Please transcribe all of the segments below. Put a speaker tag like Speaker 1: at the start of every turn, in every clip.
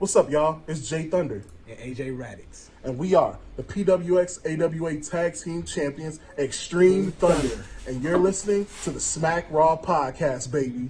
Speaker 1: What's up, y'all? It's Jay Thunder.
Speaker 2: And AJ Radix.
Speaker 1: And we are the PWX AWA Tag Team Champions, Extreme Thunder. And you're listening to the Smack Raw Podcast, baby.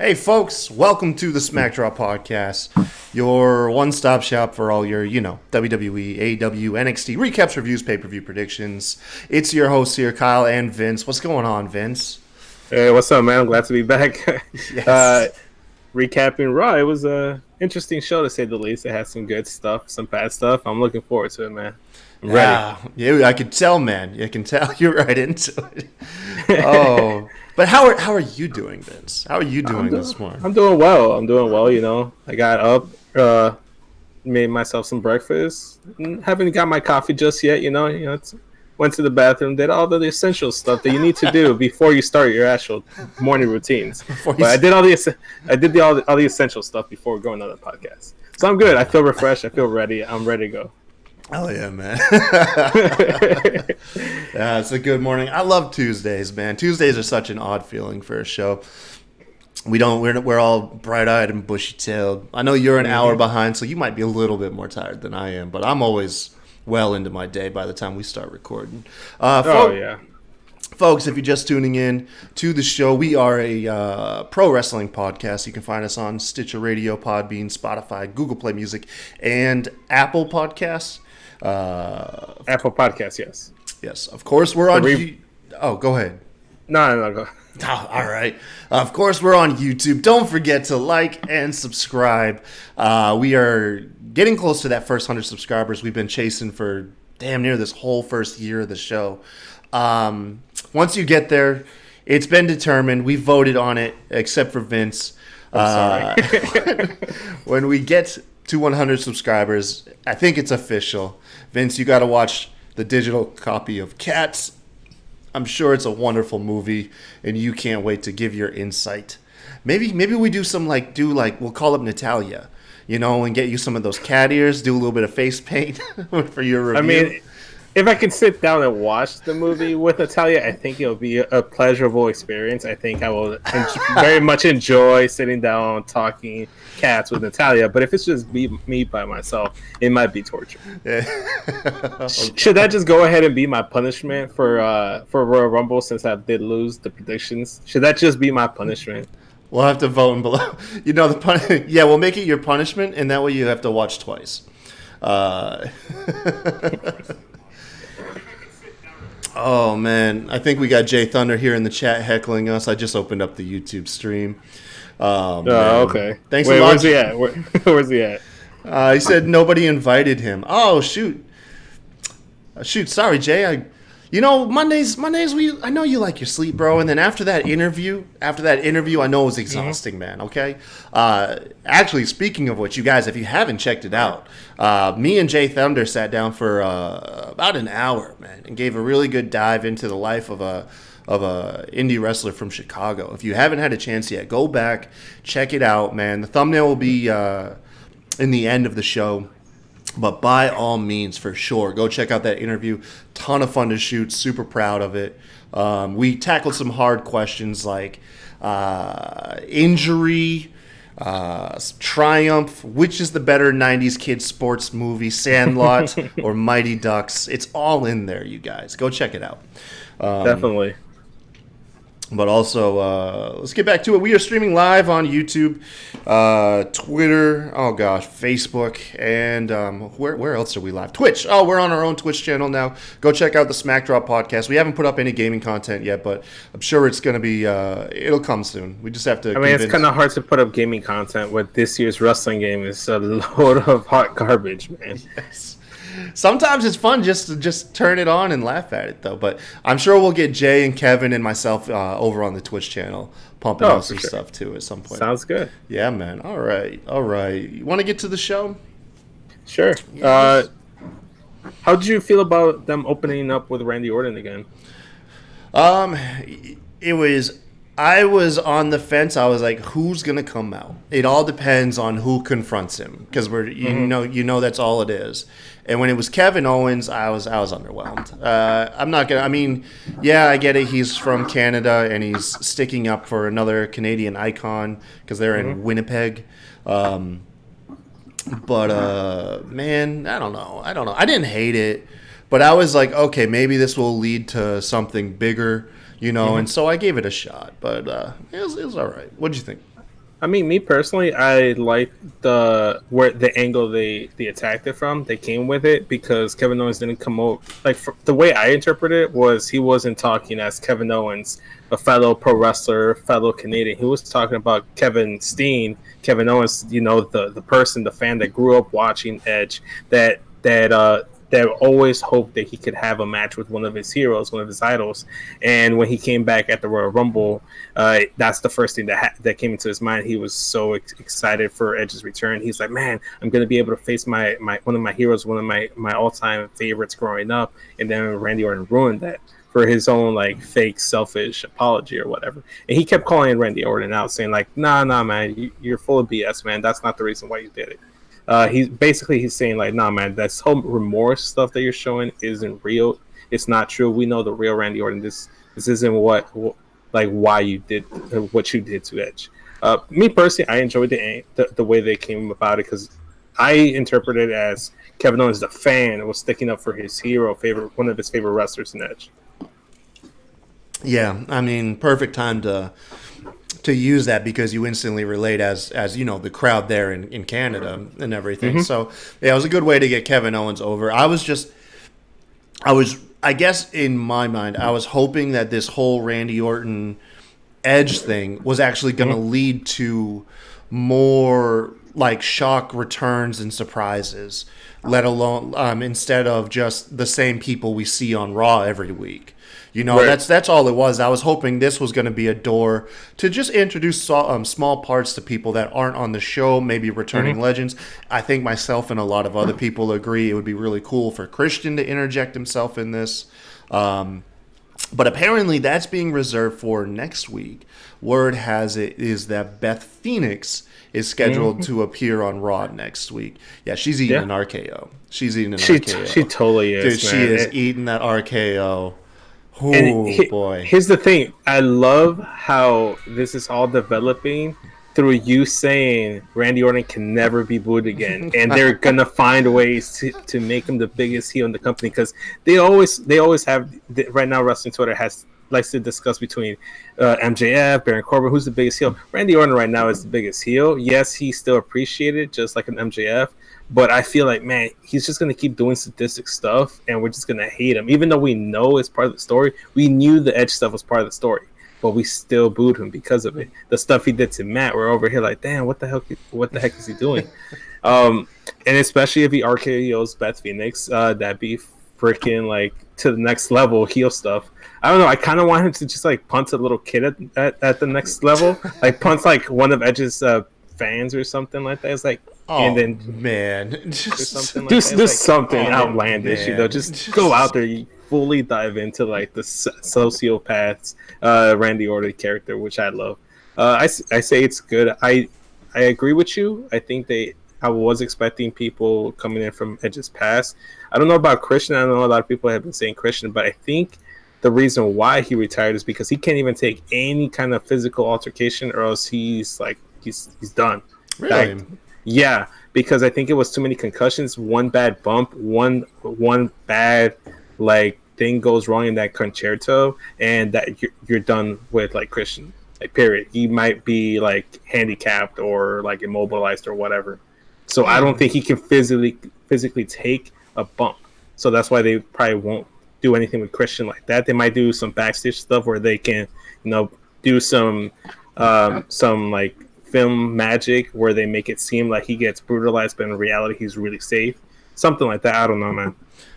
Speaker 3: Hey folks, welcome to the Smack Draw Podcast, your one-stop shop for all your, WWE, AEW, NXT recaps, reviews, pay-per-view predictions. It's your hosts here, Kyle and Vince. What's going on, Vince?
Speaker 4: Hey, what's up, man? I'm glad to be back.
Speaker 3: Yes.
Speaker 4: Recapping Raw, it was a interesting show to say the least. It had some good stuff, some bad stuff. I'm looking forward to it, man. I'm ready.
Speaker 3: Yeah, I could tell, man. I can tell you're right into it. Oh, but how are you doing, Vince? How are you doing this morning?
Speaker 4: I'm doing well. I got up, made myself some breakfast. Haven't got my coffee just yet. Went to the bathroom, did all the essential stuff that you need to do before you start your actual morning routines. But I did all the essential stuff before going on the podcast. So I'm good. I feel refreshed. I feel ready. I'm ready to go.
Speaker 3: Oh yeah, man. Yeah, it's a good morning. I love Tuesdays, man. Tuesdays are such an odd feeling for a show. We're all bright-eyed and bushy-tailed. I know you're an hour behind, so you might be a little bit more tired than I am, but I'm always well into my day by the time we start recording. Folks, if you're just tuning in to the show, we are a pro wrestling podcast. You can find us on Stitcher Radio, Podbean, Spotify, Google Play Music, and Apple Podcasts.
Speaker 4: Apple Podcasts, yes.
Speaker 3: Yes, of course we're on. Go ahead.
Speaker 4: No, go.
Speaker 3: Oh, all right. Of course we're on YouTube. Don't forget to like and subscribe. We are getting close to that first 100 subscribers we've been chasing for damn near this whole first year of the show. Once you get there, it's been determined. We voted on it, except for Vince.
Speaker 4: I'm sorry.
Speaker 3: When we get to 100 subscribers, I think it's official. Vince, you got to watch the digital copy of Cats. I'm sure it's a wonderful movie, and you can't wait to give your insight. Maybe we do we'll call up Natalia, and get you some of those cat ears, do a little bit of face paint for your review.
Speaker 4: I mean, if I can sit down and watch the movie with Natalia, I think it'll be a pleasurable experience. I think I will very much enjoy sitting down, talking cats with Natalia. But if it's just me by myself, it might be torture.
Speaker 3: Yeah.
Speaker 4: Should that just go ahead and be my punishment for Royal Rumble, since I did lose the predictions? Should that just be my punishment?
Speaker 3: We'll have to vote in below. We'll make it your punishment, and that way you have to watch twice. Oh, man. I think we got Jay Thunder here in the chat heckling us. I just opened up the YouTube stream.
Speaker 4: Oh, okay.
Speaker 3: Thanks a lot.
Speaker 4: Where's he at? Where's he at?
Speaker 3: He said nobody invited him. Oh, shoot. Sorry, Jay. Mondays, I know you like your sleep, bro. And then after that interview, I know it was exhausting, man, okay? Actually, speaking of which, you guys, if you haven't checked it out, me and Jay Thunder sat down for about an hour, man, and gave a really good dive into the life of a indie wrestler from Chicago. If you haven't had a chance yet, go back, check it out, man. The thumbnail will be in the end of the show. But by all means, for sure, go check out that interview. Ton of fun to shoot. Super proud of it. We tackled some hard questions like injury, triumph, which is the better 90s kids sports movie, Sandlot or Mighty Ducks. It's all in there, you guys. Go check it out.
Speaker 4: Definitely.
Speaker 3: But also, let's get back to it. We are streaming live on YouTube, Twitter, Facebook, and where else are we live? Twitch. Oh, we're on our own Twitch channel now. Go check out the Smack Drop Podcast. We haven't put up any gaming content yet, but I'm sure it's going to be, it'll come soon. We just have to
Speaker 4: it's kind of hard to put up gaming content with this year's wrestling game. It's a load of hot garbage, man.
Speaker 3: Yes. Sometimes it's fun just to turn it on and laugh at it, though. But I'm sure we'll get Jay and Kevin and myself over on the Twitch channel pumping out some stuff, too, at some point.
Speaker 4: Sounds good.
Speaker 3: Yeah, man. All right. You want to get to the show?
Speaker 4: Sure. Yes. How did you feel about them opening up with Randy Orton again?
Speaker 3: It was I was on the fence. I was like, who's gonna come out? It all depends on who confronts him, because you know that's all it is. And when it was Kevin Owens, I was underwhelmed. I'm not gonna. I mean, yeah, I get it. He's from Canada and he's sticking up for another Canadian icon because they're in Winnipeg. But man, I don't know. I didn't hate it, but I was like, okay, maybe this will lead to something bigger. And so I gave it a shot, but it was all right. What did you think?
Speaker 4: I mean, me personally, I like the angle they attacked it from. They came with it because Kevin Owens didn't come out the way I interpreted it was he wasn't talking as Kevin Owens, a fellow pro wrestler, fellow Canadian. He was talking about Kevin Steen, Kevin Owens, the person, the fan that grew up watching Edge, that always hoped that he could have a match with one of his heroes, one of his idols. And when he came back at the Royal Rumble, that's the first thing that came into his mind. He was so excited for Edge's return. He's like, man, I'm going to be able to face my one of my heroes, one of my all-time favorites growing up. And then Randy Orton ruined that for his own fake selfish apology or whatever. And he kept calling Randy Orton out, saying nah, man, you're full of BS, man. That's not the reason why you did it. He's saying nah, man, that whole remorse stuff that you're showing isn't real. It's not true. We know the real Randy Orton. This isn't why you did what you did to Edge. Me personally, I enjoyed the way they came about it because I interpreted it as Kevin Owens, the fan, was sticking up for his hero, one of his favorite wrestlers in Edge.
Speaker 3: Yeah, I mean, perfect time to use that because you instantly relate as the crowd there in Canada and everything. Mm-hmm. So yeah, it was a good way to get Kevin Owens over. I guess in my mind, I was hoping that this whole Randy Orton Edge thing was actually going to lead to more shock returns and surprises, let alone instead of just the same people we see on Raw every week. Right. That's all it was. I was hoping this was going to be a door to just introduce small parts to people that aren't on the show, maybe returning legends. I think myself and a lot of other people agree it would be really cool for Christian to interject himself in this. But apparently that's being reserved for next week. Word has it is that Beth Phoenix is scheduled to appear on Raw next week. Yeah, she's eating an RKO. RKO.
Speaker 4: She totally is.
Speaker 3: Dude, she is eating that RKO. Oh, boy.
Speaker 4: Here's the thing. I love how this is all developing through you saying Randy Orton can never be booed again. And they're going to find ways to make him the biggest heel in the company because they always have – right now Wrestling Twitter likes to discuss between MJF, Baron Corbin, who's the biggest heel. Randy Orton right now is the biggest heel. Yes, he's still appreciated just like an MJF. But I feel like, man, he's just going to keep doing sadistic stuff, and we're just going to hate him. Even though we know it's part of the story, we knew the Edge stuff was part of the story, but we still booed him because of it. The stuff he did to Matt, we're over here like, damn, what the heck is he doing? And especially if he RKOs Beth Phoenix, that'd be freaking to the next level heel stuff. I don't know. I kind of want him to just punt a little kid at the next level, punt one of Edge's fans or something like that. It's and then
Speaker 3: man,
Speaker 4: do something outlandish, man. Just go out there, you fully dive into the sociopath's Randy Orton character, which I love. I say it's good. I agree with you. I think I was expecting people coming in from Edge's past. I don't know about Christian. I know a lot of people have been saying Christian, but I think the reason why he retired is because he can't even take any kind of physical altercation, or else he's done.
Speaker 3: Really?
Speaker 4: Yeah, because I think it was too many concussions. One bad bump, one bad thing goes wrong in that concerto, and that you're done with Christian. Period. He might be handicapped or immobilized or whatever. So I don't think he can physically take a bump. So that's why they probably won't do anything with Christian like that. They might do some backstage stuff where they can, do some film magic where they make it seem like he gets brutalized, but in reality he's really safe. Something like that. I don't know, man.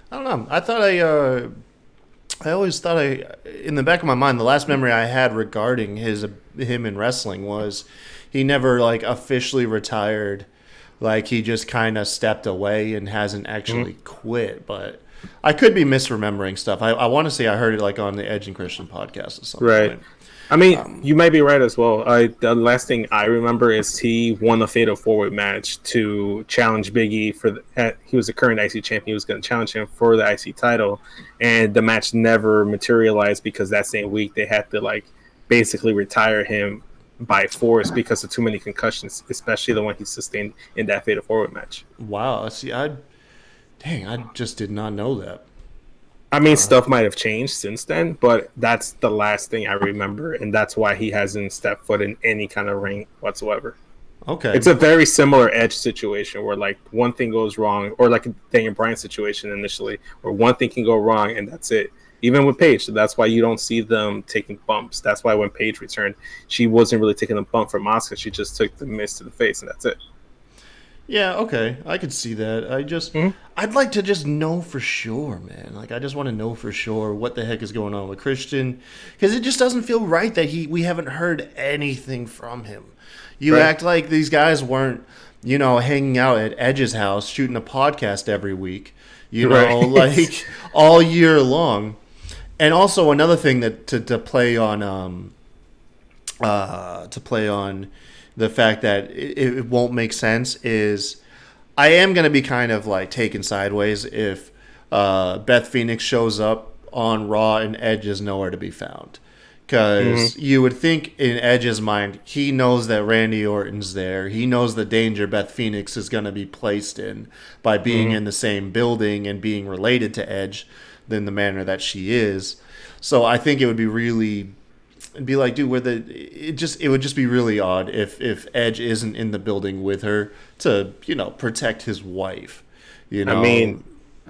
Speaker 3: I don't know. I always thought in the back of my mind, the last memory I had regarding him in wrestling was he never officially retired. He just kind of stepped away and hasn't actually quit. But I could be misremembering stuff. I want to say I heard it on the Edge and Christian podcast or something.
Speaker 4: Right. I mean, you might be right as well. The last thing I remember is he won a fatal four-way match to challenge Big E for he was the current IC champion. He was going to challenge him for the IC title, and the match never materialized because that same week they had to like basically retire him by force because of too many concussions, especially the one he sustained in that fatal four-way match.
Speaker 3: Wow. See, I just did not know that.
Speaker 4: I mean, stuff might have changed since then, but that's the last thing I remember, and that's why he hasn't stepped foot in any kind of ring whatsoever.
Speaker 3: Okay.
Speaker 4: It's a very similar Edge situation where, like, one thing goes wrong, or like a Daniel Bryan situation initially, where one thing can go wrong, and that's it. Even with Paige, so that's why you don't see them taking bumps. That's why when Paige returned, she wasn't really taking a bump from Asuka. She just took the miss to the face, and that's it.
Speaker 3: Yeah, okay. I could see that. I'd like to just know for sure, man. Like, I just want to know for sure what the heck is going on with Christian. Because it just doesn't feel right that we haven't heard anything from him. You act like these guys weren't, hanging out at Edge's house, shooting a podcast every week, like all year long. And also another thing that to play on the fact that it won't make sense is I am going to be kind of like taken sideways if Beth Phoenix shows up on Raw and Edge is nowhere to be found. Because you would think in Edge's mind, he knows that Randy Orton's there. He knows the danger Beth Phoenix is going to be placed in by being in the same building and being related to Edge in the manner that she is. So I think it would be really... and be like, dude, it would just be really odd if Edge isn't in the building with her to, protect his wife. I
Speaker 4: mean,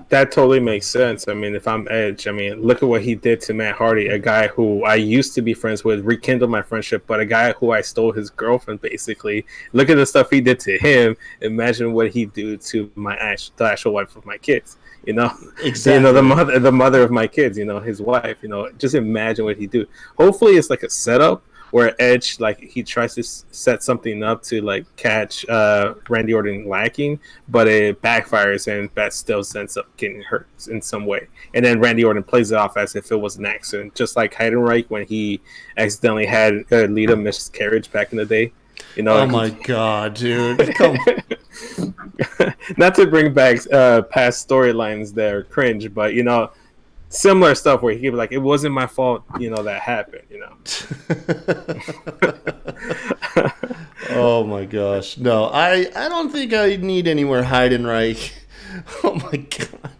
Speaker 4: that totally makes sense. I mean, if I'm Edge, I mean, look at what he did to Matt Hardy, a guy who I used to be friends with, rekindled my friendship, but a guy who I stole his girlfriend, basically. Look at the stuff he did to him. Imagine what he'd do to the actual wife of my kids. Exactly. The mother of my kids, his wife, just imagine what he'd do. Hopefully it's like a setup where Edge, like, he tries to set something up to like catch Randy Orton lacking, but it backfires and Beth still ends up getting hurt in some way. And then Randy Orton plays it off as if it was an accident, just like Heidenreich when he accidentally had Lita miscarriage back in the day.
Speaker 3: Oh my god, dude! Come.
Speaker 4: Not to bring back past storylines there, cringe, but similar stuff where he could be like, "It wasn't my fault," that happened.
Speaker 3: Oh my gosh, no! I don't think I need any more Heidenreich. Oh my god.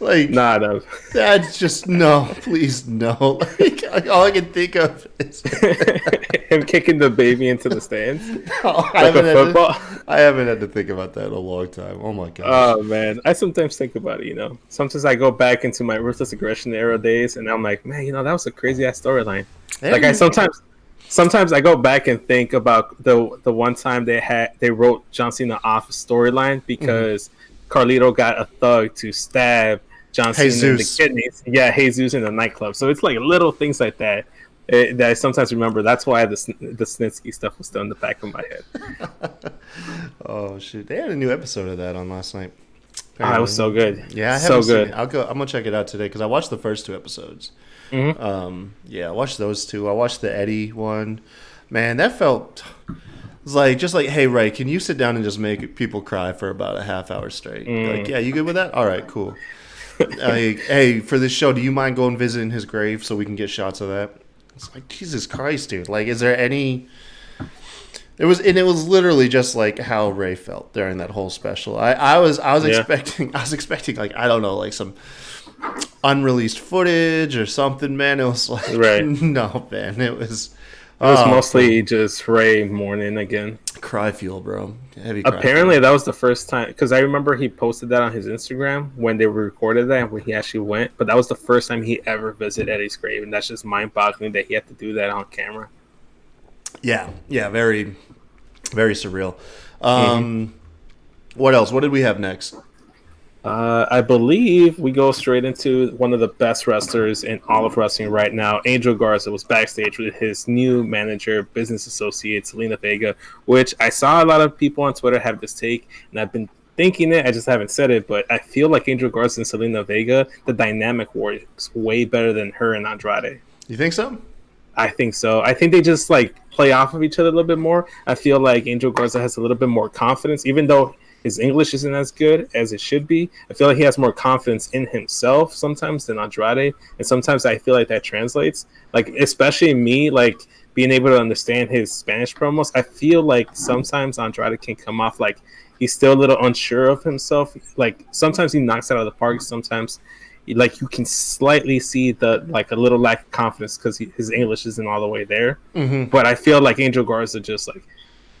Speaker 3: Like,
Speaker 4: nah, no.
Speaker 3: That's just no, please no. Like, all I can think of is
Speaker 4: him kicking the baby into the stands.
Speaker 3: No, like a football. I haven't had to think about that in a long time. Oh my gosh.
Speaker 4: Oh man, I sometimes think about it. Sometimes I go back into my Ruthless Aggression era days, and I'm like, man, that was a crazy ass storyline. Like I sometimes I go back and think about the one time they wrote John Cena off a storyline because Carlito got a thug to stab John Cena in the kidneys. Yeah, Jesus in the nightclub. So it's like little things like that that I sometimes remember. That's why the Snitsky stuff was still in the back of my head.
Speaker 3: Oh shoot, they had a new episode of that on last night.
Speaker 4: Oh, it was so good.
Speaker 3: Yeah, I haven't seen it. I'm gonna check it out today because I watched the first two episodes. Yeah, I watched those two. I watched the Eddie one. Man, that felt. It's like, just like, hey, Ray, can you sit down and just make people cry for about a half hour straight? Like, yeah, you good with that? All right, cool. Like, hey, for this show, do you mind going visiting his grave so we can get shots of that? It's like, Jesus Christ, dude. Like, is there any... It was literally just like how Ray felt during that whole special. I was expecting like, I don't know, like some unreleased footage or something, man. It was like, no, man, it was
Speaker 4: mostly just Ray mourning again.
Speaker 3: Cry fuel, bro. Heavy
Speaker 4: cry. Apparently, that was the first time, because I remember he posted that on his Instagram when they recorded that and when he actually went. But that was the first time he ever visited Eddie's grave, and that's just mind-boggling that he had to do that on camera.
Speaker 3: Yeah, very, very surreal. What else? What did we have next?
Speaker 4: I believe we go straight into one of the best wrestlers in all of wrestling right now. Angel Garza was backstage with his new manager, business associate, Selena Vega, which I saw a lot of people on Twitter have this take, and I've been thinking it, I just haven't said it, but I feel like Angel Garza and Selena Vega, the dynamic works way better than her and Andrade.
Speaker 3: You think so?
Speaker 4: I think so. I think they just like play off of each other a little bit more. I feel like Angel Garza has a little bit more confidence, even though his English isn't as good as it should be. I feel like he has more confidence in himself sometimes than Andrade, and sometimes I feel like that translates. Like especially me, like being able to understand his Spanish promos. I feel like sometimes Andrade can come off like he's still a little unsure of himself. Like sometimes he knocks it out of the park. Sometimes like you can slightly see the like a little lack of confidence because his English isn't all the way there. But I feel like Angel Garza just like,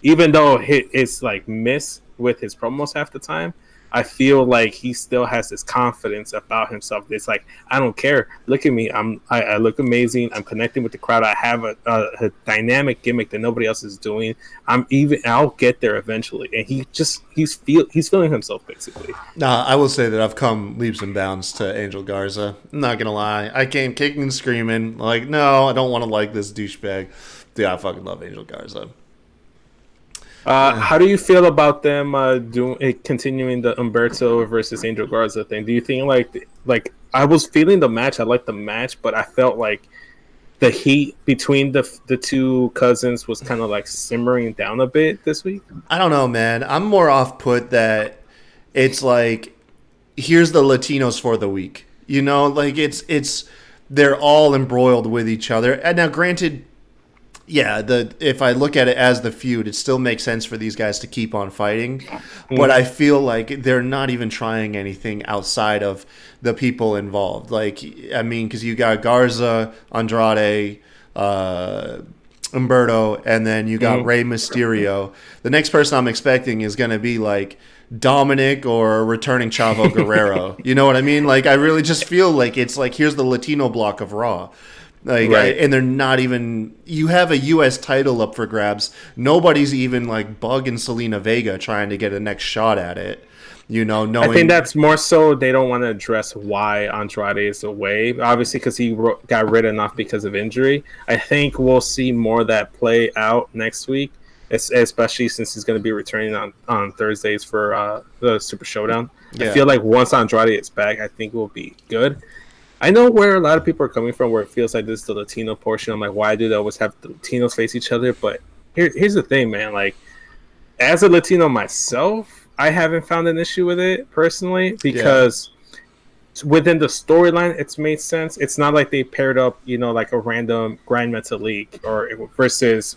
Speaker 4: even though it's like miss with his promos half the time, I feel like he still has this confidence about himself. It's like, I don't care. Look at me. I look amazing. I'm connecting with the crowd. I have a dynamic gimmick that nobody else is doing. I'll get there eventually. And he's feeling himself basically.
Speaker 3: Nah, I will say that I've come leaps and bounds to Angel Garza. I'm not gonna lie. I came kicking and screaming. Like, no, I don't want to like this douchebag. Dude, I fucking love Angel Garza.
Speaker 4: How do you feel about them continuing the Humberto versus Angel Garza thing? Do you think like I was feeling the match? I liked the match, but I felt like the heat between the two cousins was kind of like simmering down a bit this week.
Speaker 3: I don't know, man. I'm more off put that it's like, here's the Latinos for the week. You know, like it's they're all embroiled with each other. And now, granted, yeah, if I look at it as the feud, it still makes sense for these guys to keep on fighting. But I feel like they're not even trying anything outside of the people involved. Like, I mean, because you got Garza, Andrade, Humberto, and then you got Rey Mysterio. The next person I'm expecting is going to be like Dominic or returning Chavo Guerrero. You know what I mean? Like, I really just feel like it's like, here's the Latino block of Raw. Like,
Speaker 4: right.
Speaker 3: And they're not even. You have a U.S. title up for grabs. Nobody's even like bugging Selena Vega trying to get a next shot at it. You know, knowing.
Speaker 4: I think that's more so they don't want to address why Andrade is away. Obviously, because he got written off because of injury. I think we'll see more of that play out next week, especially since he's going to be returning on Thursdays for the Super Showdown. Yeah. I feel like once Andrade is back, I think we'll be good. I know where a lot of people are coming from, where it feels like this is the Latino portion. I'm like, why do they always have the Latinos face each other? But here's the thing, man. Like, as a Latino myself, I haven't found an issue with it personally because within the storyline, it's made sense. It's not like they paired up, you know, like a random Grand Metalik or versus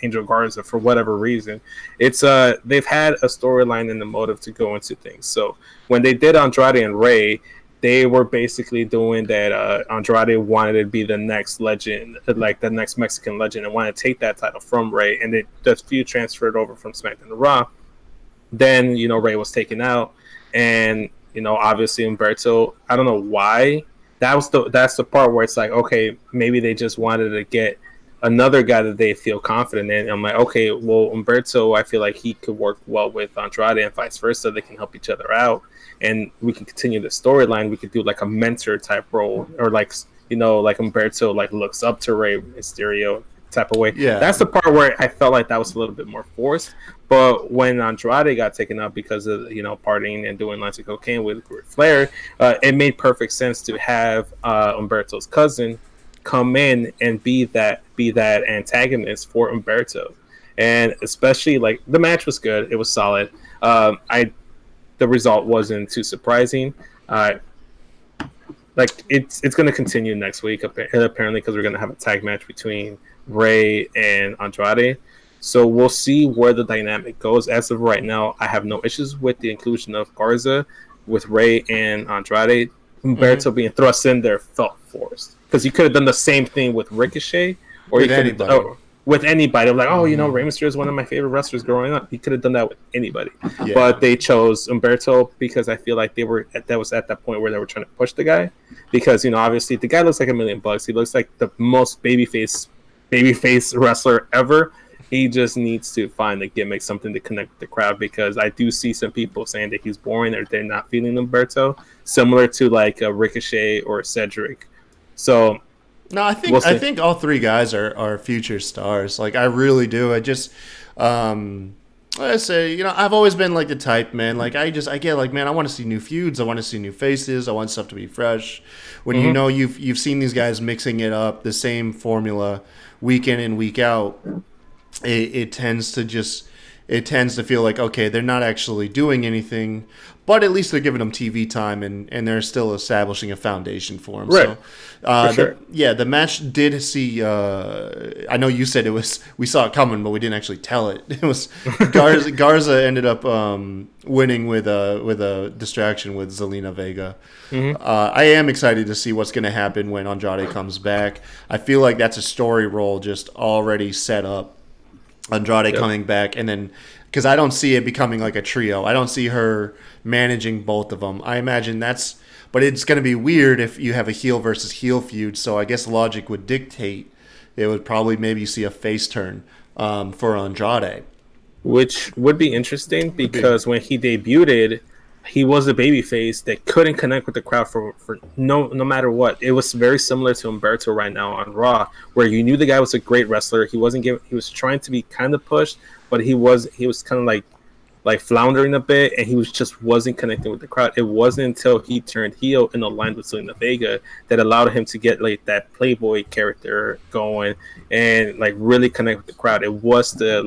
Speaker 4: Angel Garza for whatever reason. It's they've had a storyline and the motive to go into things. So when they did Andrade and Rey, they were basically doing that. Andrade wanted to be the next legend, like the next Mexican legend, and wanted to take that title from Rey. And the feud transferred over from SmackDown to Raw. Then, you know, Rey was taken out, and you know, obviously Humberto. I don't know why. That's the part where it's like, okay, maybe they just wanted to get another guy that they feel confident in. I'm like, okay, well, Humberto, I feel like he could work well with Andrade and vice versa. They can help each other out. And we can continue the storyline. We could do like a mentor type role, or like, you know, like Humberto like looks up to Rey Mysterio type of way. Yeah, that's the part where I felt like that was a little bit more forced. But when Andrade got taken out because of, you know, partying and doing lots of cocaine with Flair, it made perfect sense to have Humberto's cousin come in and be that antagonist for Humberto. And especially like the match was good. It was solid. The result wasn't too surprising. Like it's going to continue next week apparently, because we're going to have a tag match between Rey and Andrade. So we'll see where the dynamic goes. As of right now, I have no issues with the inclusion of Garza with Rey and Andrade. Humberto being thrust in there felt forced, because you could have done the same thing with Ricochet, or you could have with anybody. Like, oh, you know, Rey Mysterio is one of my favorite wrestlers growing up. He could have done that with anybody. Yeah. But they chose Humberto because I feel like that was at that point where they were trying to push the guy. Because, you know, obviously the guy looks like $1 million. He looks like the most babyface wrestler ever. He just needs to find a gimmick, something to connect with the crowd, because I do see some people saying that he's boring or they're not feeling Humberto, similar to like a Ricochet or a Cedric. So
Speaker 3: no, I think all three guys are future stars. Like, I really do. I just I say, I've always been like the type, man. Like I get like, man, I want to see new feuds. I want to see new faces. I want stuff to be fresh. When you've seen these guys mixing it up, the same formula, week in and week out, it tends to feel like, okay, they're not actually doing anything, but at least they're giving them TV time and they're still establishing a foundation for them.
Speaker 4: Right.
Speaker 3: So,
Speaker 4: Sure.
Speaker 3: the match did see. I know you said we saw it coming, but we didn't actually tell it. It was Garza ended up winning with a distraction with Zelina Vega. I am excited to see what's going to happen when Andrade comes back. I feel like that's a story role just already set up. Andrade coming back, and then because I don't see it becoming like a trio. I don't see her managing both of them. I imagine but it's going to be weird if you have a heel versus heel feud. So I guess logic would dictate it would probably maybe see a face turn for Andrade.
Speaker 4: Which would be interesting because when he debuted, he was a babyface that couldn't connect with the crowd for no matter what. It was very similar to Humberto right now on Raw, where you knew the guy was a great wrestler. He was trying to be kind of pushed, but he was kind of like floundering a bit, and he wasn't connecting with the crowd. It wasn't until he turned heel and aligned with Zelina Vega that allowed him to get like that Playboy character going and like really connect with the crowd. It was the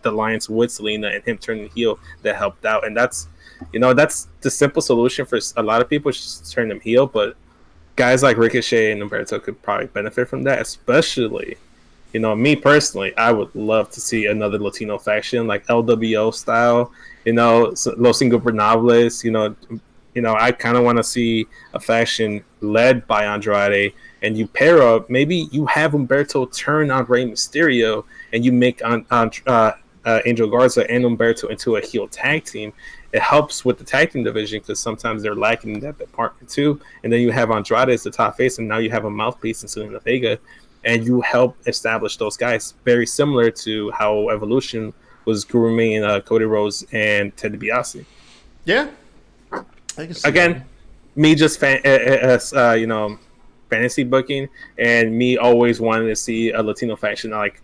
Speaker 4: alliance with Zelina and him turning heel that helped out, and that's the simple solution for a lot of people, just turn them heel. But guys like Ricochet and Humberto could probably benefit from that, especially. Me personally, I would love to see another Latino faction like LWO style, Los Ingobernables, I kind of want to see a faction led by Andrade, and you pair up, maybe you have Humberto turn on Rey Mysterio, and you make Angel Garza and Humberto into a heel tag team. It helps with the tag team division because sometimes they're lacking in that department too. And then you have Andrade as the top face, and now you have a mouthpiece in Zelina Vega. And you help establish those guys, very similar to how Evolution was grooming Cody Rhodes and Ted DiBiase.
Speaker 3: Yeah, I can see
Speaker 4: again,
Speaker 3: that.
Speaker 4: Me just fantasy booking, and me always wanting to see a Latino faction. Like,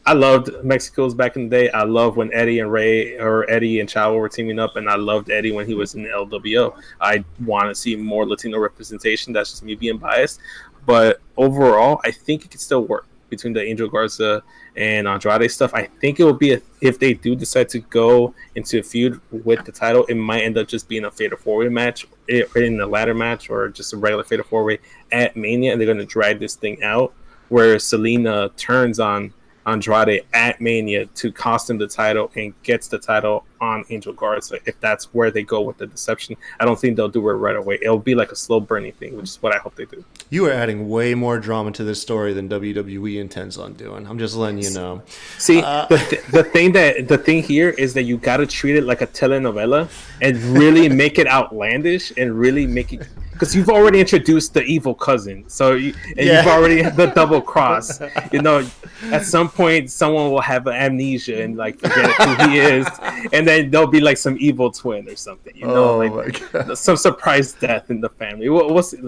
Speaker 4: I loved Mexico's back in the day. I love when Eddie and Chavo were teaming up, and I loved Eddie when he was in the LWO. I want to see more Latino representation. That's just me being biased. But overall, I think it could still work between the Angel Garza and Andrade stuff. I think it will be if they do decide to go into a feud with the title, it might end up just being a fatal four-way match in the ladder match, or just a regular fatal four-way at Mania, and they're going to drag this thing out where Selena turns on Andrade at Mania to cost him the title and gets the title on Angel Garza. If that's where they go with the deception, I don't think they'll do it right away. It'll be like a slow burning thing, which is what I hope they do.
Speaker 3: You are adding way more drama to this story than WWE intends on doing. I'm just letting you know.
Speaker 4: See, the thing here is that you got to treat it like a telenovela and really make it outlandish and really make it, because you've already introduced the evil cousin, you've already had the double cross. At some point, someone will have amnesia and like forget who he is, and then there'll be like some evil twin or something.
Speaker 3: My God.
Speaker 4: Some surprise death in the family.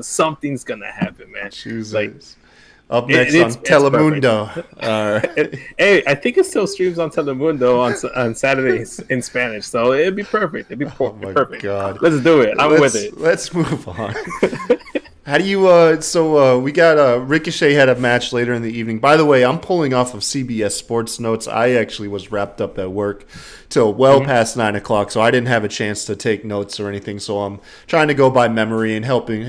Speaker 4: Something's gonna happen, man.
Speaker 3: Choose
Speaker 4: like.
Speaker 3: Up next on Telemundo.
Speaker 4: Hey, I think it still streams on Telemundo on Saturdays in Spanish, so it'd be perfect. It'd be perfect.
Speaker 3: God.
Speaker 4: Let's do it. I'm with it.
Speaker 3: Let's move on. How do you? We got Ricochet had a match later in the evening. By the way, I'm pulling off of CBS Sports notes. I actually was wrapped up at work till past 9 o'clock, so I didn't have a chance to take notes or anything. So I'm trying to go by memory and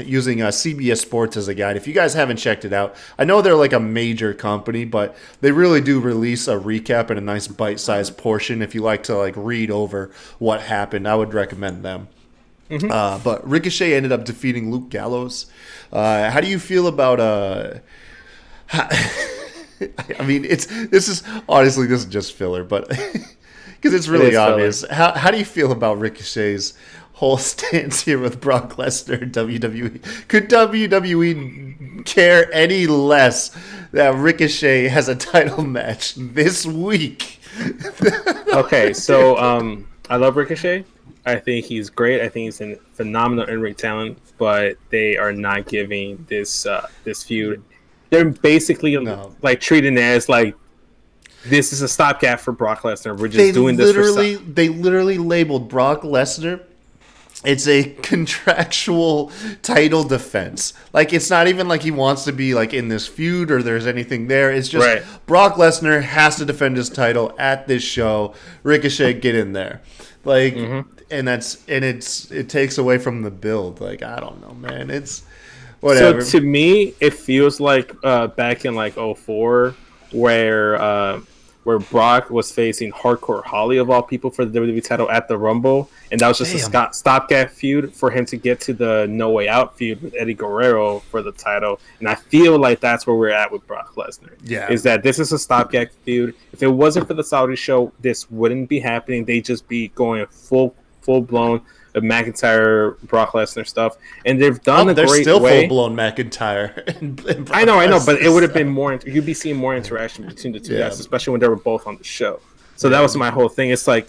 Speaker 3: using CBS Sports as a guide. If you guys haven't checked it out, I know they're like a major company, but they really do release a recap in a nice bite-sized portion. If you like to like read over what happened, I would recommend them. But Ricochet ended up defeating Luke Gallows. How do you feel about? I mean, this is just filler, but because it's really obvious. How do you feel about Ricochet's whole stance here with Brock Lesnar, WWE? Could WWE care any less that Ricochet has a title match this week?
Speaker 4: Okay, so I love Ricochet. I think he's great. I think he's a phenomenal in-ring talent, but they are not giving this feud. They're basically like treating it as like this is a stopgap for Brock Lesnar. We're just doing this for
Speaker 3: They literally labeled Brock Lesnar. It's a contractual title defense. Like, it's not even like he wants to be like in this feud or there's anything there. It's just
Speaker 4: Right.
Speaker 3: Brock Lesnar has to defend his title at this show. Ricochet, get in there. Like, and it takes away from the build. Like, I don't know, man. It's whatever.
Speaker 4: So to me, it feels like back in like '04, where Brock was facing Hardcore Holly of all people for the WWE title at the Rumble, and that was just a stopgap feud for him to get to the No Way Out feud with Eddie Guerrero for the title. And I feel like that's where we're at with Brock Lesnar.
Speaker 3: Yeah.
Speaker 4: Is that this is a stopgap feud. If it wasn't for the Saudi show, this wouldn't be happening. They'd just be going full blown McIntyre, Brock Lesnar stuff, and they've done a great way.
Speaker 3: They're still full blown McIntyre. And
Speaker 4: I know, but it would have been more. You'd be seeing more interaction between the two guys, especially when they were both on the show. So that was my whole thing. It's like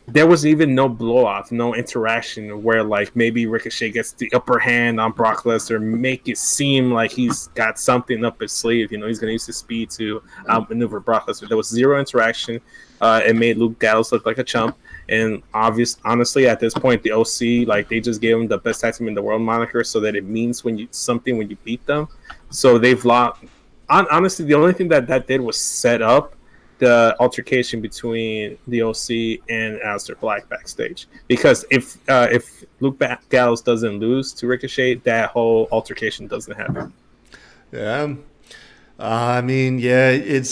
Speaker 4: there was even no blow off, no interaction where like maybe Ricochet gets the upper hand on Brock Lesnar, make it seem like he's got something up his sleeve. You know, he's going to use his speed to outmaneuver Brock Lesnar. There was zero interaction. It made Luke Gallows look like a chump. And honestly, at this point, the OC, like, they just gave him the best tag team in the world moniker so that it means when you beat them. So they've lost. Honestly, the only thing that did was set up the altercation between the OC and Aleister Black backstage. Because if Luke Gallows doesn't lose to Ricochet, that whole altercation doesn't happen.
Speaker 3: Yeah. I mean, yeah, it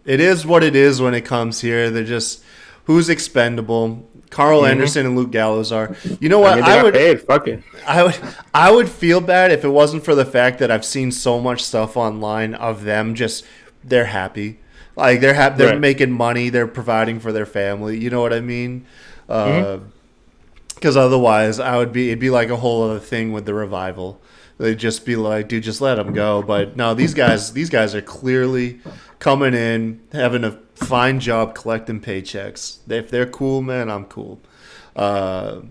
Speaker 3: is what it is when it comes here. They're just who's expendable. Carl Anderson and Luke Gallows are. You know what?
Speaker 4: I would paid. Fuck it.
Speaker 3: I would feel bad if it wasn't for the fact that I've seen so much stuff online of them just they're happy. Like they're making money, they're providing for their family. You know what I mean? Because otherwise, it'd be like a whole other thing with the Revival. They'd just be like, dude, just let them go. But no, these guys are clearly coming in, having a fine job collecting paychecks. If they're cool, man, I'm cool. I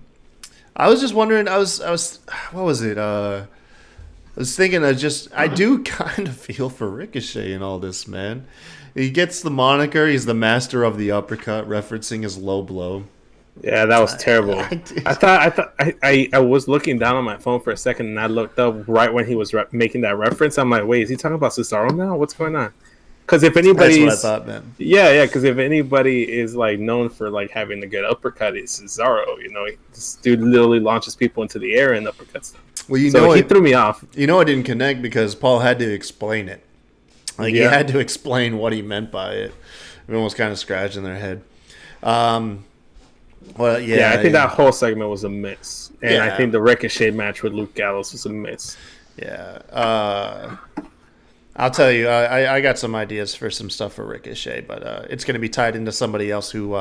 Speaker 3: was just wondering. I was what was it? I was thinking. I do kind of feel for Ricochet in all this, man. He gets the moniker. He's the master of the uppercut, referencing his low blow.
Speaker 4: Yeah, that was terrible. I was looking down on my phone for a second, and I looked up right when he was making that reference. I'm like, wait, is he talking about Cesaro now? What's going on? Because if anybody,
Speaker 3: that's what I thought, man.
Speaker 4: Yeah. Because if anybody is like known for like having a good uppercut, it's Cesaro. You know, this dude literally launches people into the air and uppercuts them.
Speaker 3: Well, he
Speaker 4: threw me off.
Speaker 3: You know, it didn't connect because Paul had to explain it. Like he had to explain what he meant by it. Everyone was kind of scratching their head. Well, yeah,
Speaker 4: I think that whole segment was a miss, and I think the Ricochet match with Luke Gallows was a miss.
Speaker 3: Yeah, I'll tell you, I got some ideas for some stuff for Ricochet, but it's going to be tied into somebody else who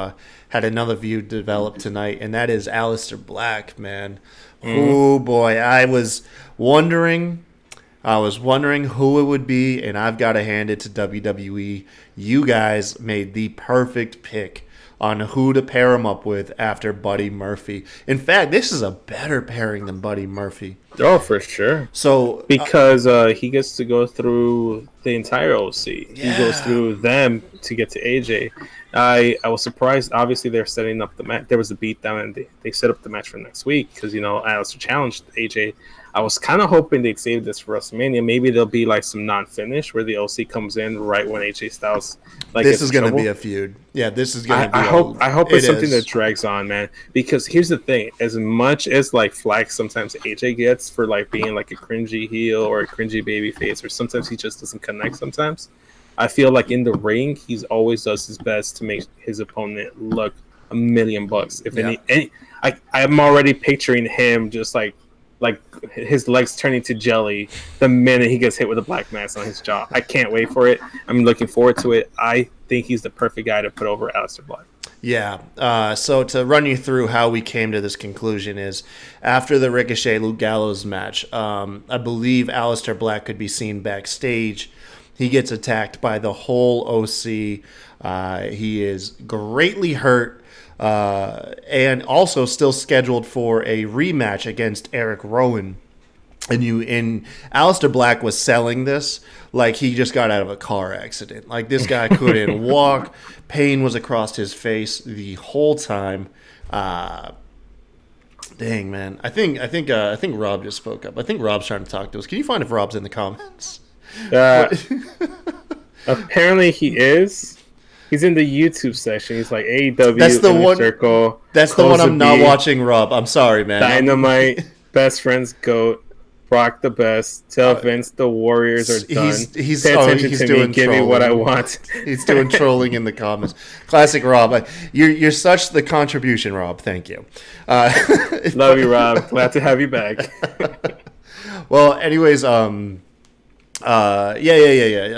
Speaker 3: had another view develop tonight, and that is Aleister Black, man. Oh boy, I was wondering who it would be, and I've got to hand it to WWE. You guys made the perfect pick on who to pair him up with after Buddy Murphy. In fact, this is a better pairing than Buddy Murphy.
Speaker 4: Oh, for sure.
Speaker 3: So
Speaker 4: because he gets to go through the entire OC. Yeah. He goes through them to get to AJ. I was surprised. Obviously, they're setting up the match. There was a beatdown, and they set up the match for next week because, you know, Aleister challenged AJ. I was kind of hoping they'd save this for WrestleMania. Maybe there'll be like some non-finish where the OC comes in right when AJ Styles
Speaker 3: this is going to be a feud. Yeah, this is going to be.
Speaker 4: I hope it's something that drags on, man. Because here's the thing: as much as like flack sometimes AJ gets for like being like a cringy heel or a cringy baby face, or sometimes he just doesn't connect. Sometimes I feel like in the ring he's always does his best to make his opponent look $1,000,000. If I'm already picturing him just like his legs turning to jelly the minute he gets hit with a black mass on his jaw. I can't wait for it. I'm looking forward to it. I think he's the perfect guy to put over Aleister Black.
Speaker 3: Yeah. So to run you through how we came to this conclusion is after the Ricochet Luke Gallows match, I believe Aleister Black could be seen backstage. He gets attacked by the whole OC. He is greatly hurt. And also still scheduled for a rematch against Eric Rowan. and Aleister Black was selling this like he just got out of a car accident. Like this guy couldn't walk. Pain was across his face the whole time. Dang, man. I think Rob just spoke up. I think Rob's trying to talk to us. Can you find if Rob's in the comments?
Speaker 4: Apparently he is. He's in the YouTube section. He's like AEW.
Speaker 3: That's the one.
Speaker 4: Circle.
Speaker 3: That's the one I'm not watching, Rob. I'm sorry, man.
Speaker 4: Dynamite. Best friends GOAT. Brock the best. Tell Vince the Warriors are done.
Speaker 3: He's
Speaker 4: Pay attention to
Speaker 3: doing
Speaker 4: me. Give me what I want.
Speaker 3: He's doing trolling in the comments. Classic Rob. You're such the contribution, Rob. Thank you.
Speaker 4: Love you, Rob. Glad to have you back.
Speaker 3: Well, anyways, yeah.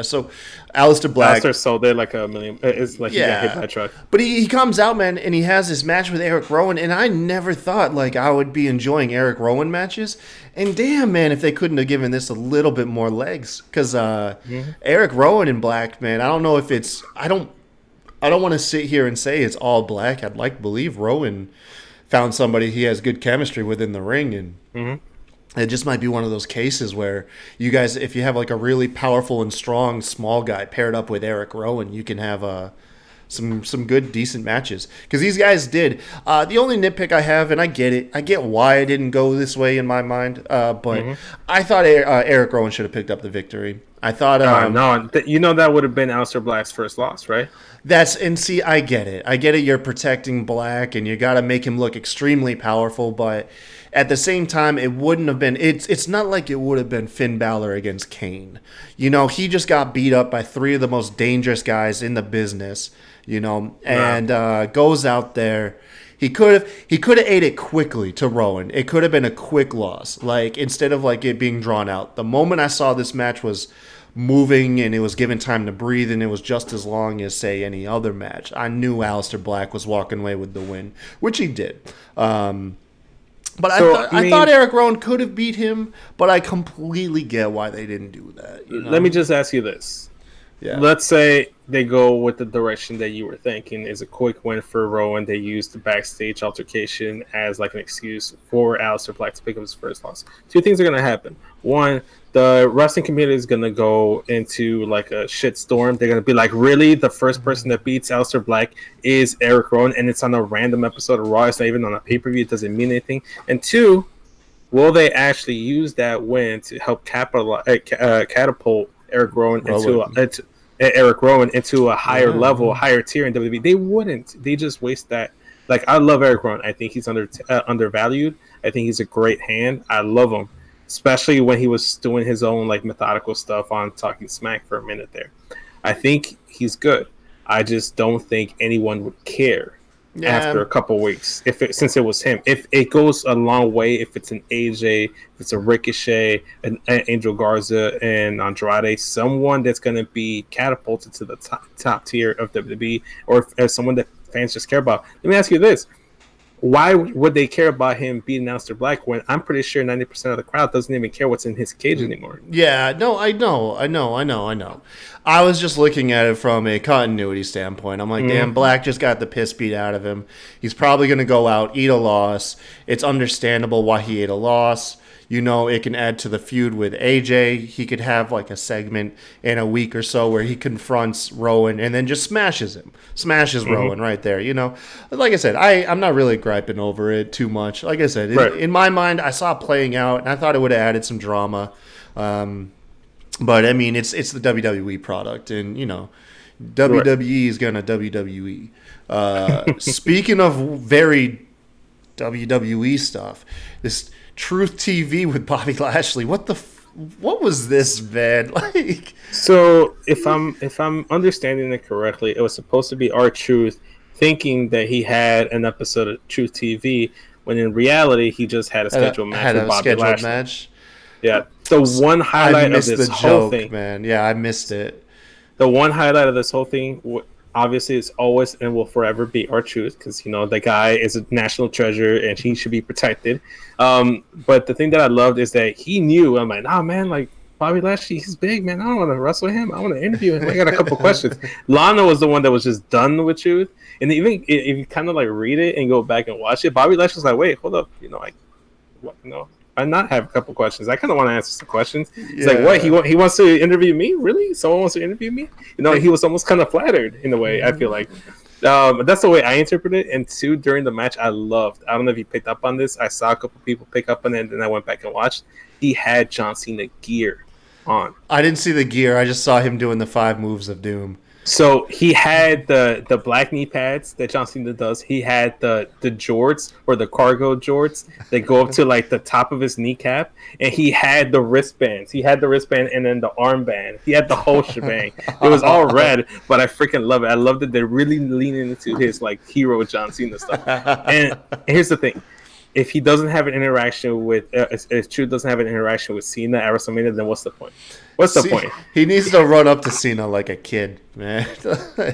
Speaker 3: So Aleister Black.
Speaker 4: Aleister sold it like $1 million. It's like he got hit by a truck.
Speaker 3: But he comes out, man, and he has this match with Eric Rowan, and I never thought like I would be enjoying Eric Rowan matches. And damn, man, if they couldn't have given this a little bit more legs, because Eric Rowan in Black, man, I don't know if it's I don't want to sit here and say it's all Black. I'd like to believe Rowan found somebody he has good chemistry with in the ring, and it just might be one of those cases where you guys, if you have like a really powerful and strong small guy paired up with Eric Rowan, you can have some good, decent matches. Because these guys did. The only nitpick I have, and I get it, I get why I didn't go this way in my mind, but I thought Eric Rowan should have picked up the victory. I thought...
Speaker 4: that would have been Aleister Black's first loss, right?
Speaker 3: See, I get it. I get it, you're protecting Black, and you got to make him look extremely powerful, but... At the same time, it wouldn't have been. It's not like it would have been Finn Balor against Kane. You know, he just got beat up by 3 of the most dangerous guys in the business. You know, and goes out there. He could have ate it quickly to Rowan. It could have been a quick loss. Like instead of like it being drawn out. The moment I saw this match was moving and it was given time to breathe and it was just as long as say any other match, I knew Aleister Black was walking away with the win, which he did. But I thought Eric Rowan could have beat him, but I completely get why they didn't do that. You know?
Speaker 4: Let me just ask you this. Yeah. Let's say they go with the direction that you were thinking is a quick win for Rowan. They use the backstage altercation as like an excuse for Aleister Black to pick up his first loss. 2 things are going to happen. One, the wrestling community is going to go into like a shit storm. They're going to be like, really? The first person that beats Aleister Black is Eric Rowan, and it's on a random episode of Raw. It's not even on a pay-per-view. It doesn't mean anything. And 2, will they actually use that win to help catapult Eric Rowan into a higher level, a higher tier in WWE? They wouldn't. They just waste that. Like, I love Eric Rowan. I think he's undervalued. I think he's a great hand. I love him, especially when he was doing his own like methodical stuff on Talking Smack for a minute there. I think he's good. I just don't think anyone would care after a couple weeks since it was him. If it goes a long way, if it's an AJ, if it's a Ricochet, an Angel Garza, and Andrade, someone that's going to be catapulted to the top tier of WWE, or if someone that fans just care about. Let me ask you this. Why would they care about him beating Aleister Black when I'm pretty sure 90% of the crowd doesn't even care what's in his cage anymore?
Speaker 3: Yeah, no, I know. I was just looking at it from a continuity standpoint. I'm like, damn, Black just got the piss beat out of him. He's probably going to go out, eat a loss. It's understandable why he ate a loss. You know, it can add to the feud with AJ. He could have like a segment in a week or so where he confronts Rowan and then just smashes Rowan right there. You know, like I said, I'm not really griping over it too much. Like I said, in my mind, I saw it playing out and I thought it would have added some drama. But I mean, it's the WWE product, and you know, WWE is gonna WWE. Speaking of very WWE stuff, this Truth TV with Bobby Lashley. What was this, man? Like,
Speaker 4: so if I'm understanding it correctly, it was supposed to be R-Truth thinking that he had an episode of Truth TV, when in reality he just had a scheduled match with Bobby Lashley. Yeah, the one highlight of this whole thing,
Speaker 3: man. Yeah, I missed it.
Speaker 4: The one highlight of this whole thing, obviously, it's always and will forever be R-Truth, because you know the guy is a national treasure and he should be protected. But the thing that I loved is that he knew. I'm like, nah, man, like Bobby Lashley, he's big, man. I don't want to wrestle him. I want to interview him. I got a couple questions. Lana was the one that was just done with Truth, and even if you kind of like read it and go back and watch it, Bobby Lashley's like, wait, hold up, you know, like, what, you know, I not have a couple questions? I kind of want to answer some questions. He's
Speaker 3: Yeah.
Speaker 4: like, what? He wants to interview me? Really? Someone wants to interview me? He was almost kind of flattered in a way. I feel like. That's the way I interpret it. And two, during the match, I don't know if you picked up on this. I saw a couple people pick up on it, and then I went back and watched. He had John Cena gear on.
Speaker 3: I didn't see the gear. I just saw him doing the 5 moves of doom.
Speaker 4: So he had the black knee pads that John Cena does. He had the jorts or the cargo jorts that go up to like the top of his kneecap, and he had the wristbands. He had the wristband and then the armband. He had the whole shebang. It was all red, but I freaking love it. I love that they're really leaning into his like hero John Cena stuff. And here's the thing. If he doesn't have an interaction with, if True doesn't have an interaction with Cena at WrestleMania, then what's the point? What's the point?
Speaker 3: He needs to run up to Cena like a kid, man.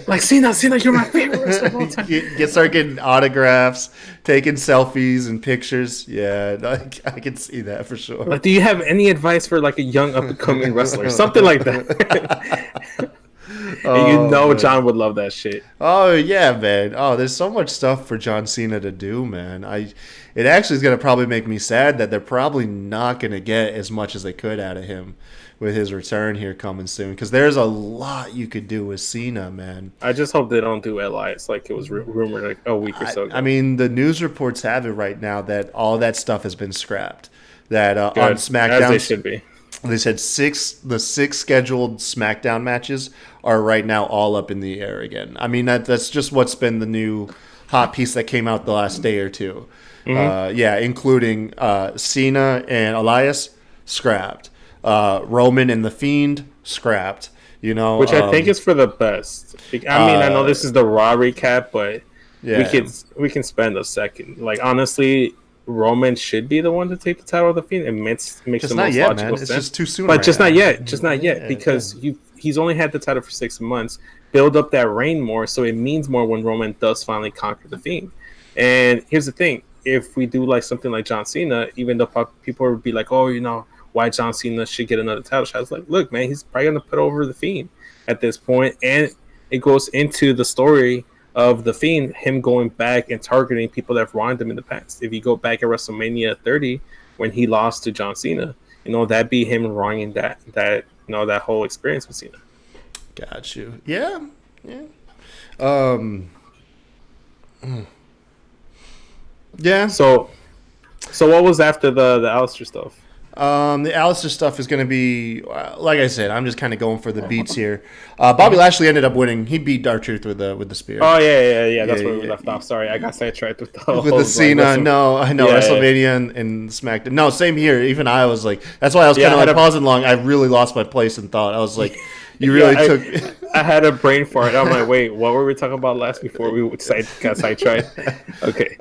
Speaker 4: Like Cena, you're my favorite wrestler of all time.
Speaker 3: Start getting autographs, taking selfies and pictures. Yeah, I can see that for sure.
Speaker 4: Like, do you have any advice for like a young up and coming wrestler, something like that? Man. John would love that shit.
Speaker 3: Oh yeah, man. Oh, there's so much stuff for John Cena to do, man. It actually is gonna probably make me sad that they're probably not gonna get as much as they could out of him with his return here coming soon, because there's a lot you could do with Cena, man.
Speaker 4: I just hope they don't do Elias like it was rumored like a week or so ago.
Speaker 3: I mean, the news reports have it right now that all that stuff has been scrapped. That on SmackDown,
Speaker 4: as they should be.
Speaker 3: They said the 6 scheduled SmackDown matches are right now all up in the air again. I mean, that's just what's been the new hot piece that came out the last day or two. Mm-hmm. Including Cena and Elias, scrapped. Roman and The Fiend, scrapped.
Speaker 4: Which I think is for the best. I know this is the Raw recap, but we can spend a second. Like, honestly, Roman should be the one to take the title of The Fiend. It makes the most logical sense.
Speaker 3: It's just too soon.
Speaker 4: But just not yet. Just not yet. Because he's only had the title for 6 months. Build up that reign more, so it means more when Roman does finally conquer The Fiend. And here's the thing. If we do like something like John Cena, even though people would be like, oh, why John Cena should get another title shot. I was like, look, man, he's probably going to put over The Fiend at this point. And it goes into the story of The Fiend, him going back and targeting people that have wronged him in the past. If you go back at WrestleMania 30, when he lost to John Cena, that'd be him wronging that whole experience with Cena.
Speaker 3: Got you. Yeah. Yeah.
Speaker 4: So what was after the Alistair stuff?
Speaker 3: The Alistair stuff is going to be, like I said, I'm just kind of going for the beats here. Bobby Lashley ended up winning. He beat R-Truth with the spear.
Speaker 4: Oh, yeah. That's where we left off. Sorry, I got sidetracked with the
Speaker 3: Cena. No, I know. WrestleMania and SmackDown. No, same here. Even I was like, that's why I was kind of like pausing long. I really lost my place and thought. I was like, you really took...
Speaker 4: I had a brain fart. I'm like, wait, what were we talking about last before we got sidetracked? Okay.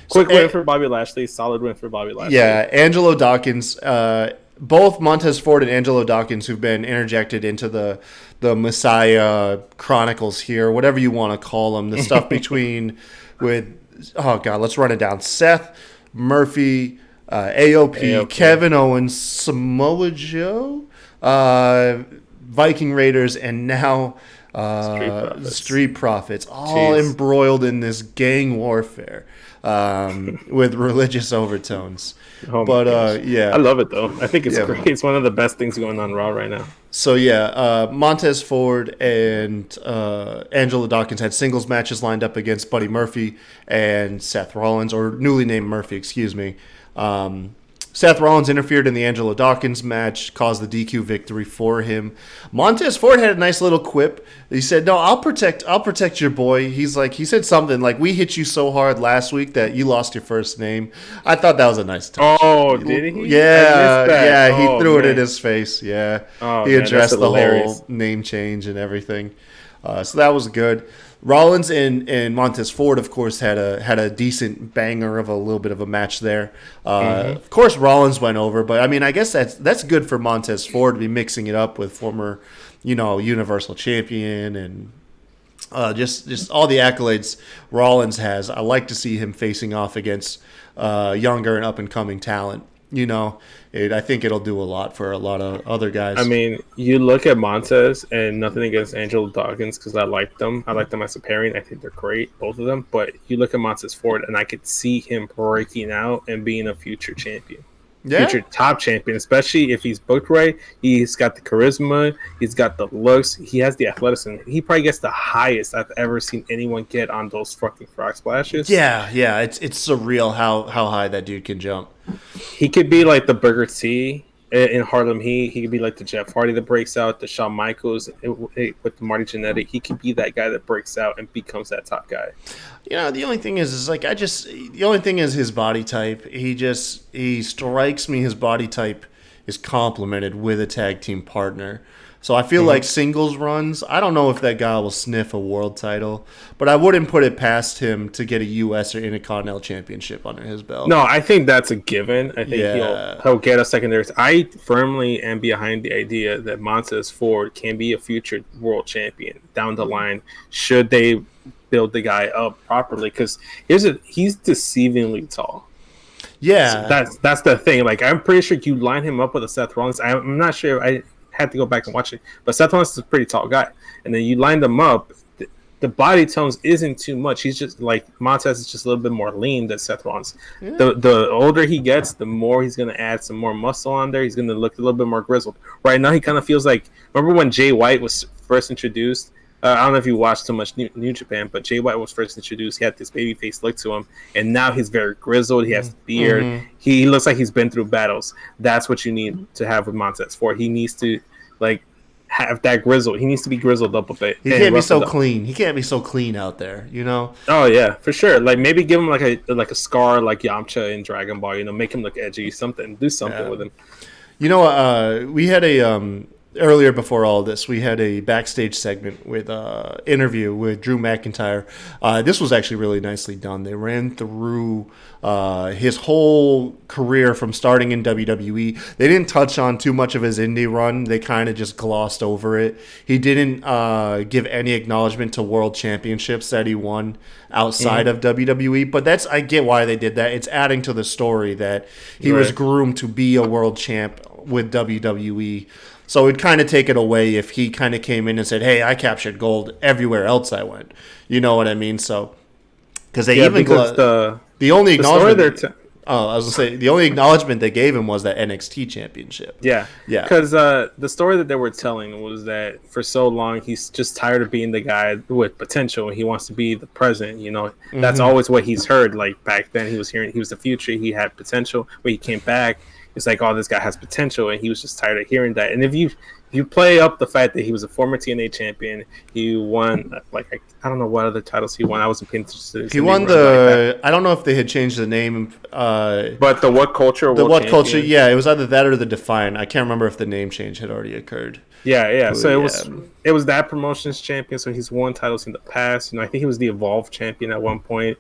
Speaker 4: Quick win for Bobby Lashley. Solid win for Bobby Lashley.
Speaker 3: Yeah, Angelo Dawkins. Both Montez Ford and Angelo Dawkins, who've been interjected into the Messiah Chronicles here, whatever you want to call them. The stuff let's run it down. Seth, Murphy, AOP, Kevin Owens, Samoa Joe, Viking Raiders, and now Street Profits, all embroiled in this gang warfare with religious overtones.
Speaker 4: I love it though. I think it's great. It's one of the best things going on Raw right now.
Speaker 3: So Montez Ford and Angelo Dawkins had singles matches lined up against Buddy Murphy and Seth Rollins, or newly named Murphy, excuse me. Seth Rollins interfered in the Angelo Dawkins match, caused the DQ victory for him. Montez Ford had a nice little quip. He said, "No, I'll protect your boy." He said something like, "We hit you so hard last week that you lost your first name." I thought that was a nice touch.
Speaker 4: Oh, did he?
Speaker 3: Yeah. He threw it in his face. Yeah, he addressed the whole name change and everything. So that was good. Rollins and Montez Ford, of course, had a decent banger of a little bit of a match there. Of course, Rollins went over, but I mean, I guess that's good for Montez Ford to be mixing it up with former, Universal Champion and just all the accolades Rollins has. I like to see him facing off against younger and up and coming talent. I think it'll do a lot for a lot of other guys.
Speaker 4: I mean, you look at Montez, and nothing against Angelo Dawkins because I like them. I like them as a pairing. I think they're great, both of them. But you look at Montez Ford, and I could see him breaking out and being a future champion. Future top champion, especially if he's booked right. He's got the charisma, he's got the looks, he has the athleticism. He probably gets the highest I've ever seen anyone get on those fucking frog splashes.
Speaker 3: Yeah, it's surreal how high that dude can jump.
Speaker 4: He could be like the Booker T in Harlem Heat. He could be like the Jeff Hardy that breaks out, the Shawn Michaels with the Marty Jannetty. He could be that guy that breaks out and becomes that top guy.
Speaker 3: The only thing is his body type. He strikes me. His body type is complemented with a tag team partner. So I feel like singles runs, I don't know if that guy will sniff a world title, but I wouldn't put it past him to get a U.S. or Intercontinental Championship under his belt.
Speaker 4: No, I think that's a given. I think he'll get a secondary. I firmly am behind the idea that Montez Ford can be a future world champion down the line should they build the guy up properly, because he's deceivingly tall.
Speaker 3: Yeah.
Speaker 4: So that's the thing. Like, I'm pretty sure you line him up with a Seth Rollins. I'm not sure. I had to go back and watch it, but Seth Rollins is a pretty tall guy, and then you line them up. The body tones isn't too much. He's just like Montez is just a little bit more lean than Seth Rollins. Yeah. The older he gets, the more he's gonna add some more muscle on there. He's gonna look a little bit more grizzled. Right now, he kind of feels like, remember when Jay White was first introduced? I don't know if you watched too much New Japan, but Jay White was first introduced. He had this baby face look to him, and now he's very grizzled. He has the beard. Mm-hmm. He looks like he's been through battles. That's what you need to have with Montez Ford. He needs to have that grizzle. He needs to be grizzled up a bit.
Speaker 3: He can't be so clean. He can't be so clean out there,
Speaker 4: Oh yeah, for sure. Like, maybe give him like a scar like Yamcha in Dragon Ball. Make him look edgy. Do something with him.
Speaker 3: We had a earlier before all this, we had a backstage segment with interview with Drew McIntyre. This was actually really nicely done. They ran through his whole career from starting in WWE. They didn't touch on too much of his indie run. They kind of just glossed over it. He didn't give any acknowledgement to world championships that he won outside of WWE. But I get why they did that. It's adding to the story that he was groomed to be a world champ with WWE. So it'd kind of take it away if he kind of came in and said, "Hey, I captured gold everywhere else I went." You know what I mean? So, because the only acknowledgement, I was gonna say the only acknowledgement they gave him was that NXT championship.
Speaker 4: Yeah. Because the story that they were telling was that for so long he's just tired of being the guy with potential. He wants to be the present. That's always what he's heard. Like, back then, he was the future. He had potential. When he came back, it's like, oh, this guy has potential, and he was just tired of hearing that. And if you play up the fact that he was a former TNA champion, he won, I don't know what other titles he won. I wasn't paying attention to this.
Speaker 3: He won I don't know if they had changed the name.
Speaker 4: But the What Culture?
Speaker 3: The What Culture, yeah. It was either that or the Defiant. I can't remember if the name change had already occurred.
Speaker 4: Yeah. So it was that promotion's champion, so he's won titles in the past. I think he was the Evolve champion at one point.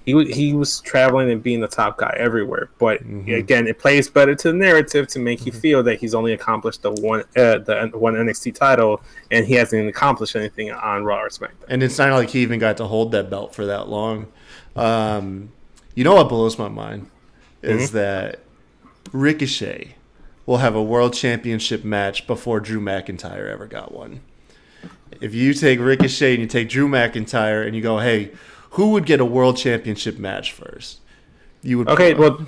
Speaker 4: He was traveling and being the top guy everywhere, but again, it plays better to the narrative to make you feel that he's only accomplished the one NXT title, and he hasn't accomplished anything on Raw or SmackDown.
Speaker 3: And it's not like he even got to hold that belt for that long. What blows my mind is that Ricochet will have a world championship match before Drew McIntyre ever got one. If you take Ricochet and you take Drew McIntyre and you go, hey, who would get a world championship match first? You would.
Speaker 4: Okay, well,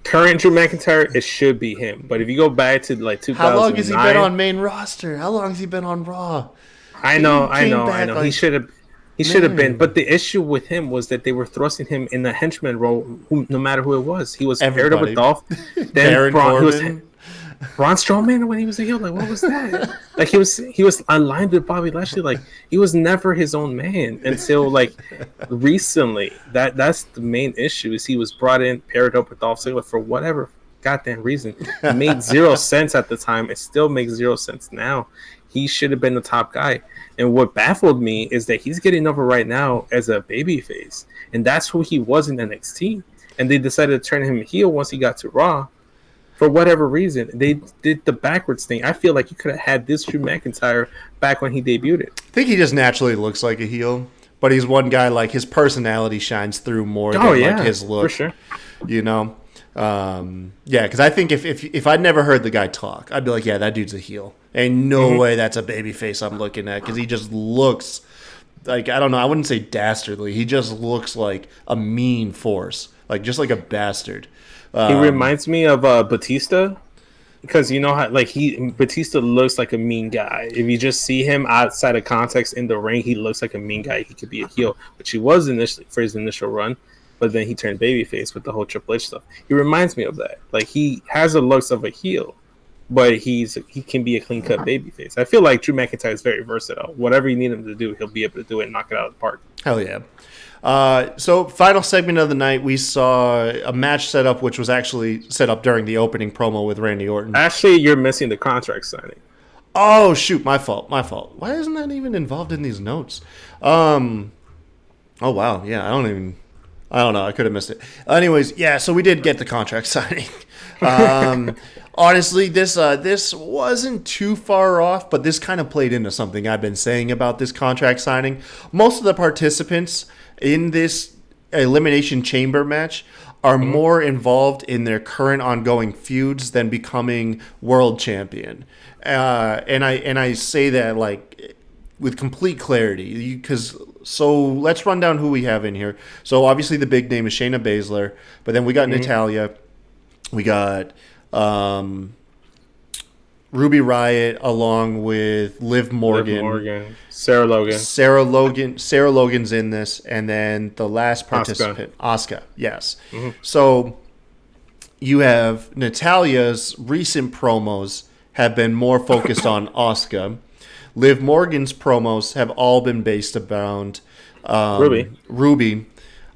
Speaker 4: current Drew McIntyre, it should be him. But if you go back to 2009,
Speaker 3: how long has he been on main roster? How long has he been on Raw?
Speaker 4: I know. He should have been. But the issue with him was that they were thrusting him in the henchman role, no matter who it was. He was paired up with Dolph. Then Braun Strowman when he was a heel. What was that? He was aligned with Bobby Lashley. He was never his own man until recently. That's the main issue. Is he was brought in, paired up with Dolph Ziggler for whatever goddamn reason. It made zero sense at the time. It still makes zero sense now. He should have been the top guy. And what baffled me is that he's getting over right now as a babyface, and that's who he was in NXT. And they decided to turn him heel once he got to Raw. For whatever reason, they did the backwards thing. I feel like you could have had this Drew McIntyre back when he debuted.
Speaker 3: I think he just naturally looks like a heel, but he's one guy, his personality shines through more than his look.
Speaker 4: For sure.
Speaker 3: Yeah, because I think if I'd never heard the guy talk, I'd be like, yeah, that dude's a heel. Ain't no way that's a baby face I'm looking at, because he just looks like, I don't know, I wouldn't say dastardly. He just looks like a mean force, like just like a bastard.
Speaker 4: He reminds me of Batista, because you know how like Batista looks like a mean guy. If you just see him outside of context in the ring, he looks like a mean guy. He could be a heel, which he was initially for his initial run, but then he turned babyface with the whole Triple H stuff. He reminds me of that. Like, he has the looks of a heel, but he can be a clean cut babyface. I feel like Drew McIntyre is very versatile. Whatever you need him to do, he'll be able to do it and knock it out of the park.
Speaker 3: Hell yeah. So final segment of the night, we saw a match set up, which was actually set up during the opening promo with Randy Orton.
Speaker 4: Actually, you're missing the contract signing.
Speaker 3: Oh shoot, my fault. Why isn't that even involved in these notes? Oh wow, yeah, I don't know, I could have missed it. Anyways, yeah, so we did get the contract signing. Honestly, this wasn't too far off, but this kind of played into something I've been saying about this contract signing. Most of the participants in this Elimination Chamber match are more involved in their current ongoing feuds than becoming world champion. And I say that like with complete clarity, because so let's run down who we have in here. So obviously the big name is Shayna Baszler, but then we got Natalya, we got Ruby Riott along with Liv Morgan,
Speaker 4: Sarah Logan.
Speaker 3: Sarah Logan's in this, and then the last participant, Asuka. Yes. So you have Natalya's recent promos have been more focused on Asuka. Liv Morgan's promos have all been based around Ruby.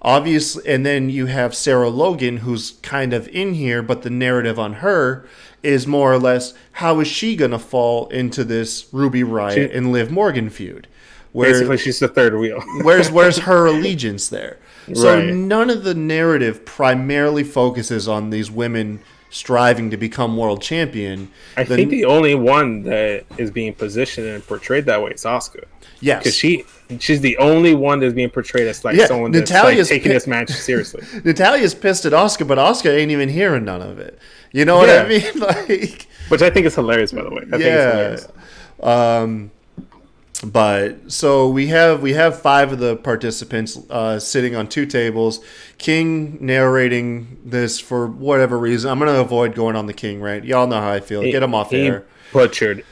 Speaker 3: Obviously, and then you have Sarah Logan, who's kind of in here, but the narrative on her is more or less, how is she going to fall into this Ruby Riott and Liv Morgan feud?
Speaker 4: Basically, she's the third wheel.
Speaker 3: where's her allegiance there? So
Speaker 4: Right.
Speaker 3: none of the narrative primarily focuses on these women striving to become world champion.
Speaker 4: I think the only one that is being positioned and portrayed that way is Asuka.
Speaker 3: Yes.
Speaker 4: Because she's the only one that's being portrayed as like someone that's like taking this match seriously.
Speaker 3: Natalia's pissed at Asuka, but Asuka ain't even hearing none of it. You know what I mean? Like,
Speaker 4: which I think is hilarious, by the way. I think it's hilarious.
Speaker 3: But so we have 5 of the participants sitting on 2 tables. King narrating this for whatever reason. I'm gonna avoid going on the King rant. Y'all know how I feel. Get him off air.
Speaker 4: Butchered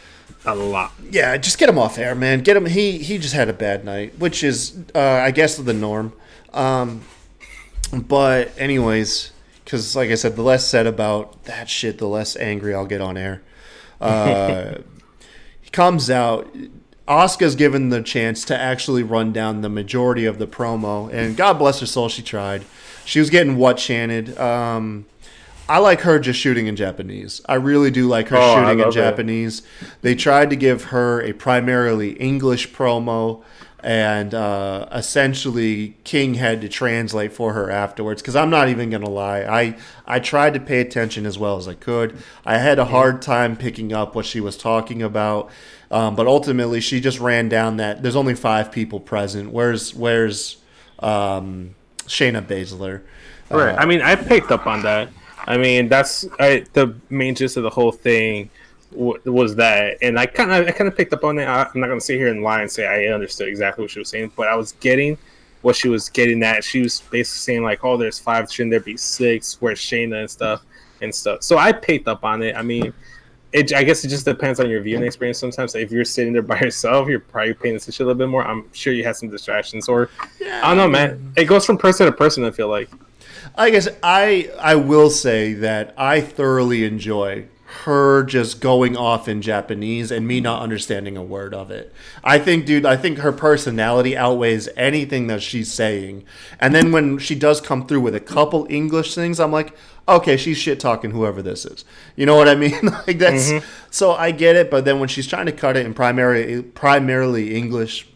Speaker 4: a lot.
Speaker 3: Yeah, just get him off air, man. Get him. He just had a bad night, which is I guess the norm. But anyways, because like I said, the less said about that shit, the less angry I'll get on air. He comes out. Asuka's given the chance to actually run down the majority of the promo, and God bless her soul, she tried. She was getting what chanted. I like her just shooting in Japanese. I really do like her shooting in Japanese. They tried to give her a primarily English promo, and essentially King had to translate for her afterwards, because I'm not even going to lie. I tried to pay attention as well as I could. I had a hard time picking up what she was talking about. But ultimately, she just ran down that there's only 5 people present. Where's Shayna Baszler?
Speaker 4: Right. I mean, I picked up on that. I mean, that's the main gist of the whole thing was that, and I kind of picked up on it. I'm not going to sit here and lie and say I understood exactly what she was saying, but I was getting what she was getting at. She was basically saying like, "Oh, there's 5, shouldn't there be 6? Where's Shayna and stuff." So I picked up on it. I mean. I guess it just depends on your viewing experience sometimes. If you're sitting there by yourself, you're probably paying attention a little bit more. I'm sure you have some distractions. Or, I don't know, man. It goes from person to person, I feel like.
Speaker 3: I guess I will say that I thoroughly enjoy her just going off in Japanese and me not understanding a word of it. I think her personality outweighs anything that she's saying. And then when she does come through with a couple English things, I'm like, okay, she's shit talking whoever this is. You know what I mean? Like that's so I get it. But then when she's trying to cut it in primarily English,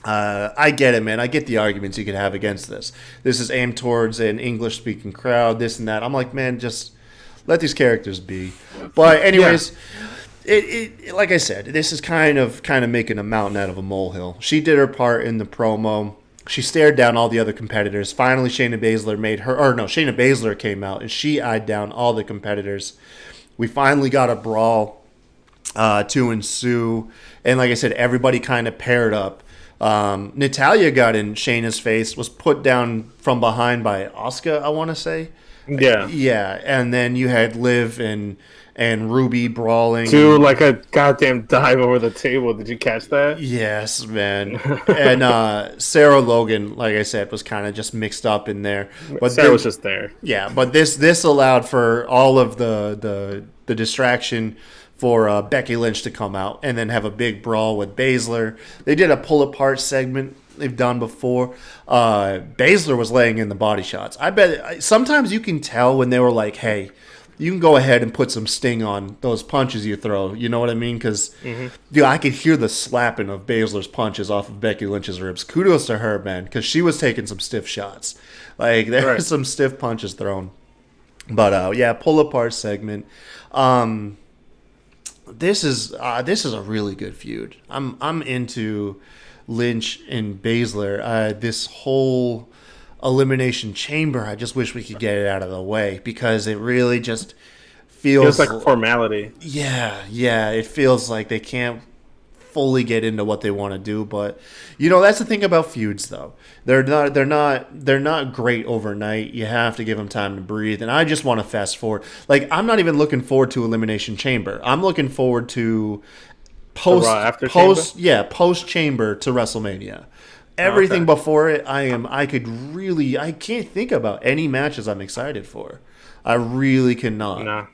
Speaker 3: I get it, man. I get the arguments you could have against this. This is aimed towards an English speaking crowd. This and that. I'm like, man, just let these characters be. But anyways, it like I said, this is kind of making a mountain out of a molehill. She did her part in the promo. She stared down all the other competitors. Finally, Shayna Baszler came out and she eyed down all the competitors. We finally got a brawl to ensue. And like I said, everybody kind of paired up. Natalia got in Shayna's face, was put down from behind by Asuka, I want to say.
Speaker 4: Yeah.
Speaker 3: Yeah, and then you had Liv and Ruby brawling.
Speaker 4: Do like a goddamn dive over the table. Did you catch that?
Speaker 3: Yes, man. And Sarah Logan, like I said, was kind of just mixed up in there. But
Speaker 4: Sarah was just there.
Speaker 3: Yeah, but this allowed for all of the distraction for Becky Lynch to come out and then have a big brawl with Baszler. They did a pull apart segment they've done before. Baszler was laying in the body shots. I bet sometimes you can tell when they were like, hey, you can go ahead and put some sting on those punches you throw. You know what I mean? Because I could hear the slapping of Baszler's punches off of Becky Lynch's ribs. Kudos to her, man, because she was taking some stiff shots. Like, there were some stiff punches thrown. But, yeah, pull-apart segment. This is a really good feud. I'm into Lynch and Baszler. This whole Elimination Chamber, I just wish we could get it out of the way because it really just feels
Speaker 4: like a formality.
Speaker 3: Yeah, it feels like they can't fully get into what they want to do, but that's the thing about feuds though. They're not great overnight. You have to give them time to breathe, and I just want to fast forward. Like, I'm not even looking forward to Elimination Chamber. I'm looking forward to post chamber to WrestleMania. Everything before it, I can't think about any matches I'm excited for. I really cannot.
Speaker 4: No.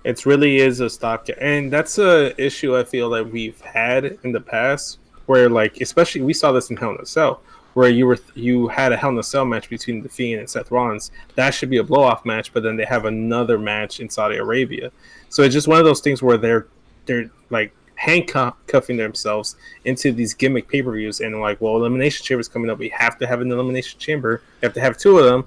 Speaker 4: It really is a stock, and that's a issue I feel that we've had in the past, where like especially we saw this in Hell in a Cell, where you had a Hell in a Cell match between The Fiend and Seth Rollins. That should be a blow-off match, but then they have another match in Saudi Arabia. So it's just one of those things where they're like handcuffing themselves into these gimmick pay-per-views, and like, well, Elimination Chamber is coming up. We have to have an Elimination Chamber. We have to have two of them.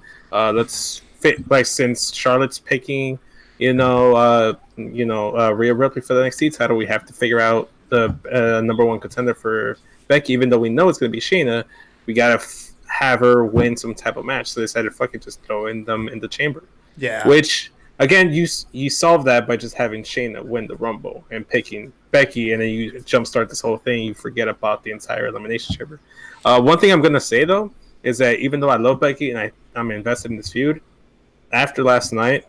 Speaker 4: Let's fit, like, since Charlotte's picking, Rhea Ripley for the NXT title, we have to figure out the number one contender for Becky. Even though we know it's going to be Shayna, we gotta have her win some type of match. So they decided, fuck it, just throw them in the chamber.
Speaker 3: Yeah.
Speaker 4: Which, again, you solve that by just having Shayna win the Rumble and picking Becky, and then you jumpstart this whole thing. You forget about the entire Elimination Chamber. One thing I'm going to say, though, is that even though I love Becky and I'm invested in this feud, after last night,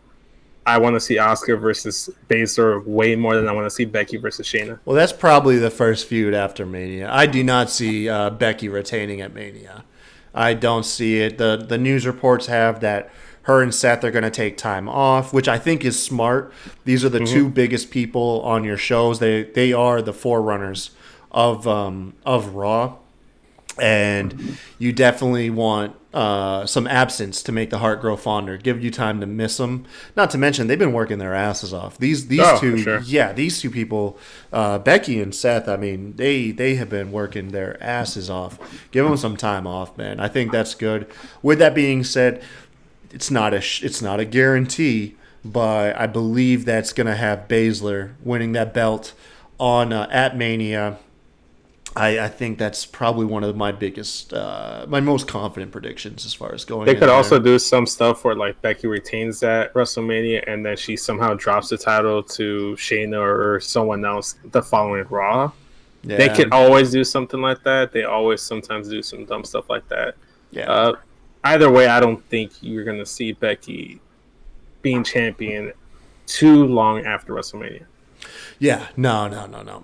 Speaker 4: I want to see Asuka versus Baszler way more than I want to see Becky versus Shayna.
Speaker 3: Well, that's probably the first feud after Mania. I do not see Becky retaining at Mania. I don't see it. The news reports have that her and Seth are going to take time off, which I think is smart. These are the two biggest people on your shows. They are the forerunners of Raw, and you definitely want some absence to make the heart grow fonder. Give you time to miss them. Not to mention they've been working their asses off. These two,
Speaker 4: sure.
Speaker 3: Yeah, these two people, Becky and Seth. I mean, they have been working their asses off. Give them some time off, man. I think that's good. With that being said, it's not a guarantee, but I believe that's going to have Baszler winning that belt on at Mania. I think that's probably one of my biggest, my most confident predictions as far as going.
Speaker 4: They could also do some stuff where like Becky retains that WrestleMania and then she somehow drops the title to Shayna or someone else the following Raw. Yeah. They could always do something like that. They always sometimes do some dumb stuff like that.
Speaker 3: Yeah.
Speaker 4: Either way, I don't think you're going to see Becky being champion too long after WrestleMania.
Speaker 3: Yeah, no,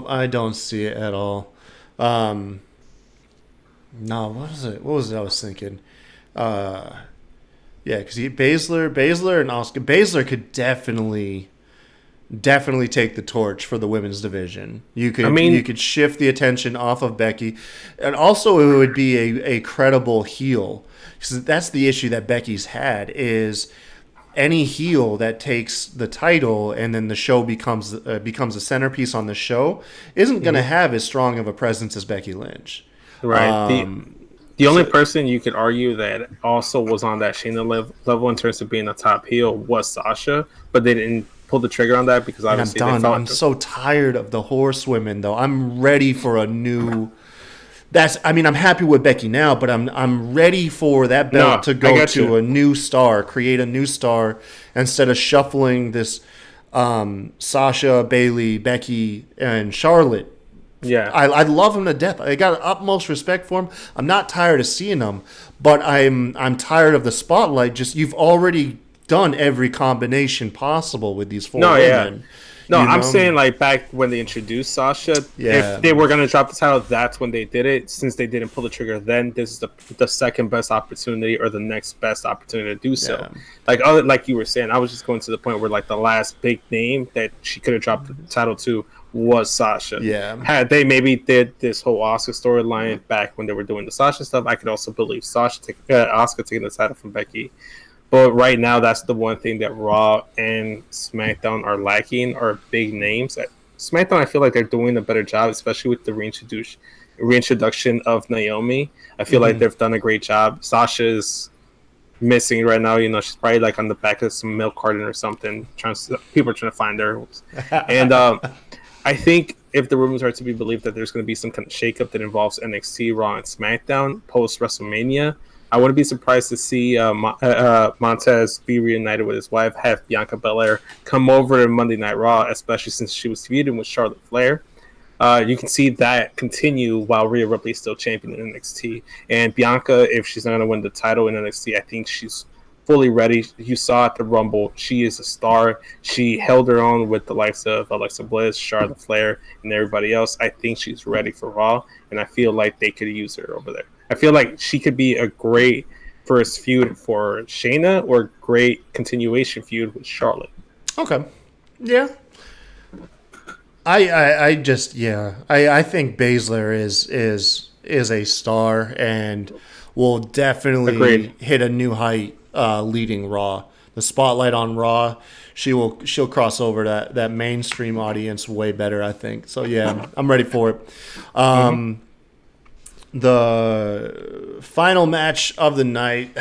Speaker 3: I don't see it at all. No, what was it? What was it I was thinking? Yeah, because Baszler and Asuka. Baszler could definitely take the torch for the women's division. You could shift the attention off of Becky, and also it would be a credible heel. Because that's the issue that Becky's had is any heel that takes the title and then the show becomes a centerpiece on the show isn't going to have as strong of a presence as Becky Lynch.
Speaker 4: Right. The only person you could argue that also was on that Shayna level in terms of being a top heel was Sasha, but they didn't pull the trigger on that because obviously
Speaker 3: I'm so tired of the horsewomen, though. I'm ready for a new I'm happy with Becky now, but I'm ready for that belt to go to a new star, create a new star instead of shuffling this Sasha, Bayley, Becky, and Charlotte.
Speaker 4: Yeah.
Speaker 3: I love them to death. I got utmost respect for them. I'm not tired of seeing them, but I'm tired of the spotlight. Just you've already done every combination possible with these 4 women.
Speaker 4: No, I'm saying like back when they introduced Sasha, if they were gonna drop the title, that's when they did it. Since they didn't pull the trigger, then this is the second best opportunity or the next best opportunity to do so. Yeah. Like you were saying, I was just going to the point where like the last big name that she could have dropped the title to was Sasha.
Speaker 3: Yeah.
Speaker 4: Had they maybe did this whole Asuka storyline back when they were doing the Sasha stuff, I could also believe Asuka taking the title from Becky. But right now, that's the one thing that Raw and SmackDown are lacking, are big names. SmackDown, I feel like they're doing a better job, especially with the reintroduction of Naomi. I feel like they've done a great job. Sasha's missing right now. She's probably like on the back of some milk carton or something. People are trying to find her. And I think if the rumors are to be believed that there's going to be some kind of shakeup that involves NXT, Raw, and SmackDown post WrestleMania, I wouldn't be surprised to see Montez be reunited with his wife, have Bianca Belair come over to Monday Night Raw, especially since she was feuding with Charlotte Flair. You can see that continue while Rhea Ripley is still champion in NXT. And Bianca, if she's not going to win the title in NXT, I think she's fully ready. You saw at the Rumble, she is a star. She held her own with the likes of Alexa Bliss, Charlotte Flair, and everybody else. I think she's ready for Raw, and I feel like they could use her over there. I feel like she could be a great first feud for Shayna or great continuation feud with Charlotte.
Speaker 3: Okay. Yeah. I think Baszler is a star and will definitely hit a new height leading Raw. The spotlight on Raw, she'll cross over that mainstream audience way better, I think. So yeah, I'm ready for it. The final match of the night.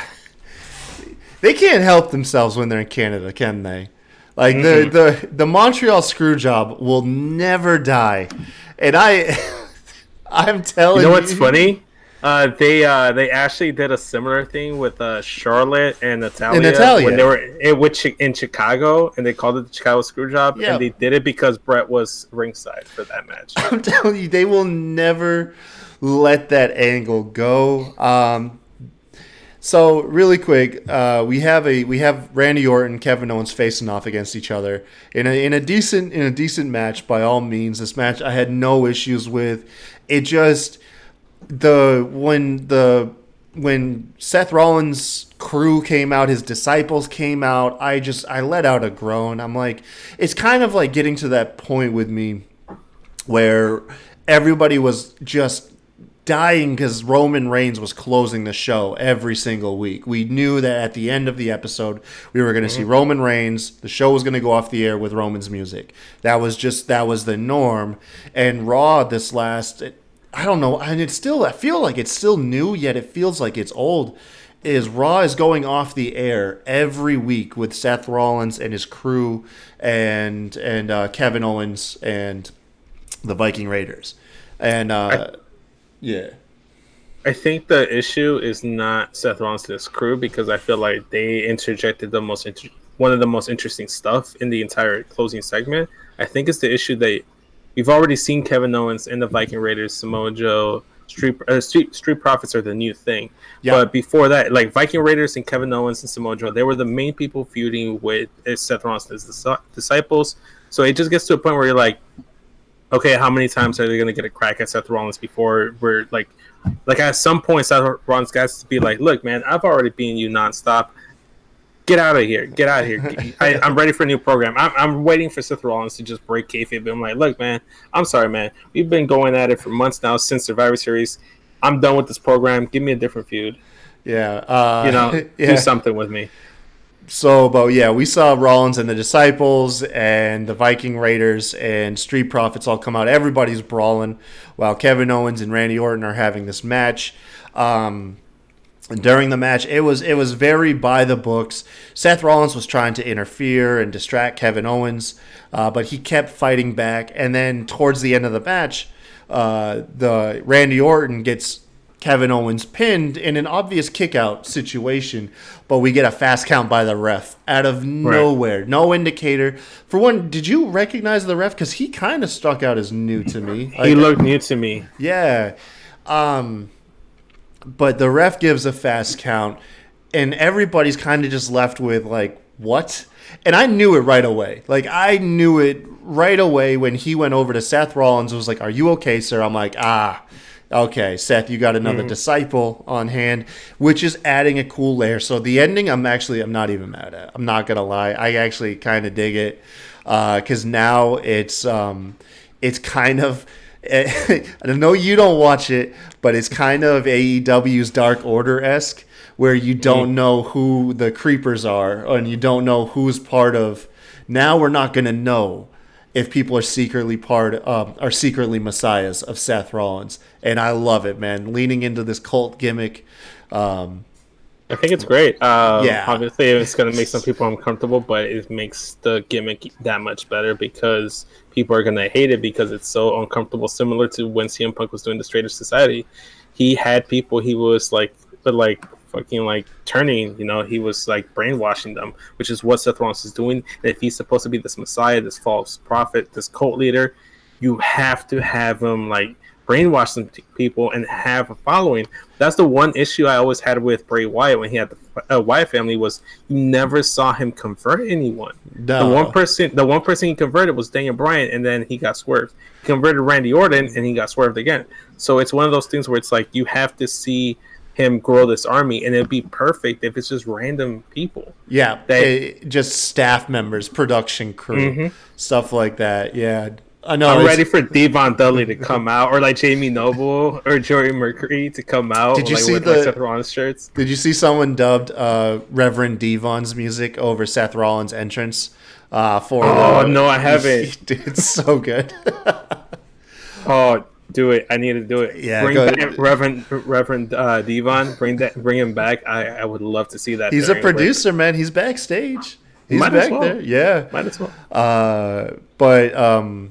Speaker 3: They can't help themselves when they're in Canada, can they? Like the Montreal Screwjob will never die, and I'm telling you.
Speaker 4: You know what's funny? They actually did a similar thing with Charlotte and Natalya when they were in Chicago, and they called it the Chicago Screwjob, and they did it because Brett was ringside for that match.
Speaker 3: I'm telling you, they will never let that angle go. So really quick, we have Randy Orton, Kevin Owens facing off against each other in a decent match by all means. This match I had no issues with. It just when Seth Rollins' crew came out, his disciples came out, I let out a groan. I'm like, it's kind of like getting to that point with me where everybody was just dying because Roman Reigns was closing the show every single week. We knew that at the end of the episode, we were going to see Roman Reigns. The show was going to go off the air with Roman's music. That was the norm. And Raw this last, I don't know, and I feel like it's still new, yet it feels like it's old. Raw is going off the air every week with Seth Rollins and his crew and Kevin Owens and the Viking Raiders. And yeah.
Speaker 4: I think the issue is not Seth Rollins and his crew, because I feel like they interjected one of the most interesting stuff in the entire closing segment. I think it's the issue that we've already seen Kevin Owens and the Viking Raiders, Samoa Joe, Street Profits are the new thing. Yeah. But before that, like Viking Raiders and Kevin Owens and Samoa Joe, they were the main people feuding with Seth Rollins and his disciples. So it just gets to a point where you're like, okay, how many times are they going to get a crack at Seth Rollins before we're like at some point Seth Rollins has to be like, look, man, I've already beaten you nonstop. Get out of here. I'm ready for a new program. I'm waiting for Seth Rollins to just break kayfabe. I'm like, look, man, I'm sorry, man. We've been going at it for months now since Survivor Series. I'm done with this program. Give me a different feud.
Speaker 3: Yeah.
Speaker 4: Do something with me.
Speaker 3: So, but yeah, we saw Rollins and the Disciples and the Viking Raiders and Street Profits all come out. Everybody's brawling while Kevin Owens and Randy Orton are having this match. And during the match, it was very by the books. Seth Rollins was trying to interfere and distract Kevin Owens, but he kept fighting back. And then towards the end of the match, the Randy Orton gets Kevin Owens pinned in an obvious kick-out situation, but we get a fast count by the ref out of nowhere. No indicator. For one, did you recognize the ref? Because he kind of struck out as new to me.
Speaker 4: He looked new to me.
Speaker 3: Yeah. But the ref gives a fast count, and everybody's kind of just left with, like, what? And I knew it right away. Like, I knew it right away when he went over to Seth Rollins and was like, "Are you okay, sir?" I'm like, okay, Seth, you got another disciple on hand, which is adding a cool layer. So the ending, I'm not even mad at. I'm not gonna lie, I actually kind of dig it because now it's kind of. I know you don't watch it, but it's kind of AEW's Dark Order-esque, where you don't know who the creepers are, and you don't know who's part of. Now we're not gonna know if people are secretly secretly messiahs of Seth Rollins, and I love it, man. Leaning into this cult gimmick,
Speaker 4: I think it's great.
Speaker 3: Yeah.
Speaker 4: Obviously, it's going to make some people uncomfortable, but it makes the gimmick that much better because people are going to hate it because it's so uncomfortable. Similar to when CM Punk was doing the Straight Edge Society, he had people he was fucking turning. He was like brainwashing them, which is what Seth Rollins is doing. And if he's supposed to be this messiah, this false prophet, this cult leader, you have to have him brainwash some people and have a following. That's the one issue I always had with Bray Wyatt when he had the Wyatt family was you never saw him convert anyone.
Speaker 3: No.
Speaker 4: The one person he converted was Daniel Bryan, and then he got swerved. He converted Randy Orton, and he got swerved again. So it's one of those things where it's like you have to see him grow this army, and it'd be perfect if it's just random people.
Speaker 3: Yeah, just staff members, production crew, stuff like that. Yeah. I know.
Speaker 4: I'm ready for Devon Dudley to come out, or Jamie Noble or Joey Mercury to come out.
Speaker 3: Did you see
Speaker 4: with Seth Rollins shirts?
Speaker 3: Did you see someone dubbed Reverend Devon's music over Seth Rollins' entrance? No,
Speaker 4: I haven't.
Speaker 3: Dude, it's so good.
Speaker 4: Oh, do it! I need to do it.
Speaker 3: Yeah,
Speaker 4: bring back Reverend Devon. Bring him back. I would love to see that.
Speaker 3: He's a producer, man. He's backstage. He's
Speaker 4: Might
Speaker 3: back
Speaker 4: as well.
Speaker 3: there. Yeah,
Speaker 4: might as well.
Speaker 3: But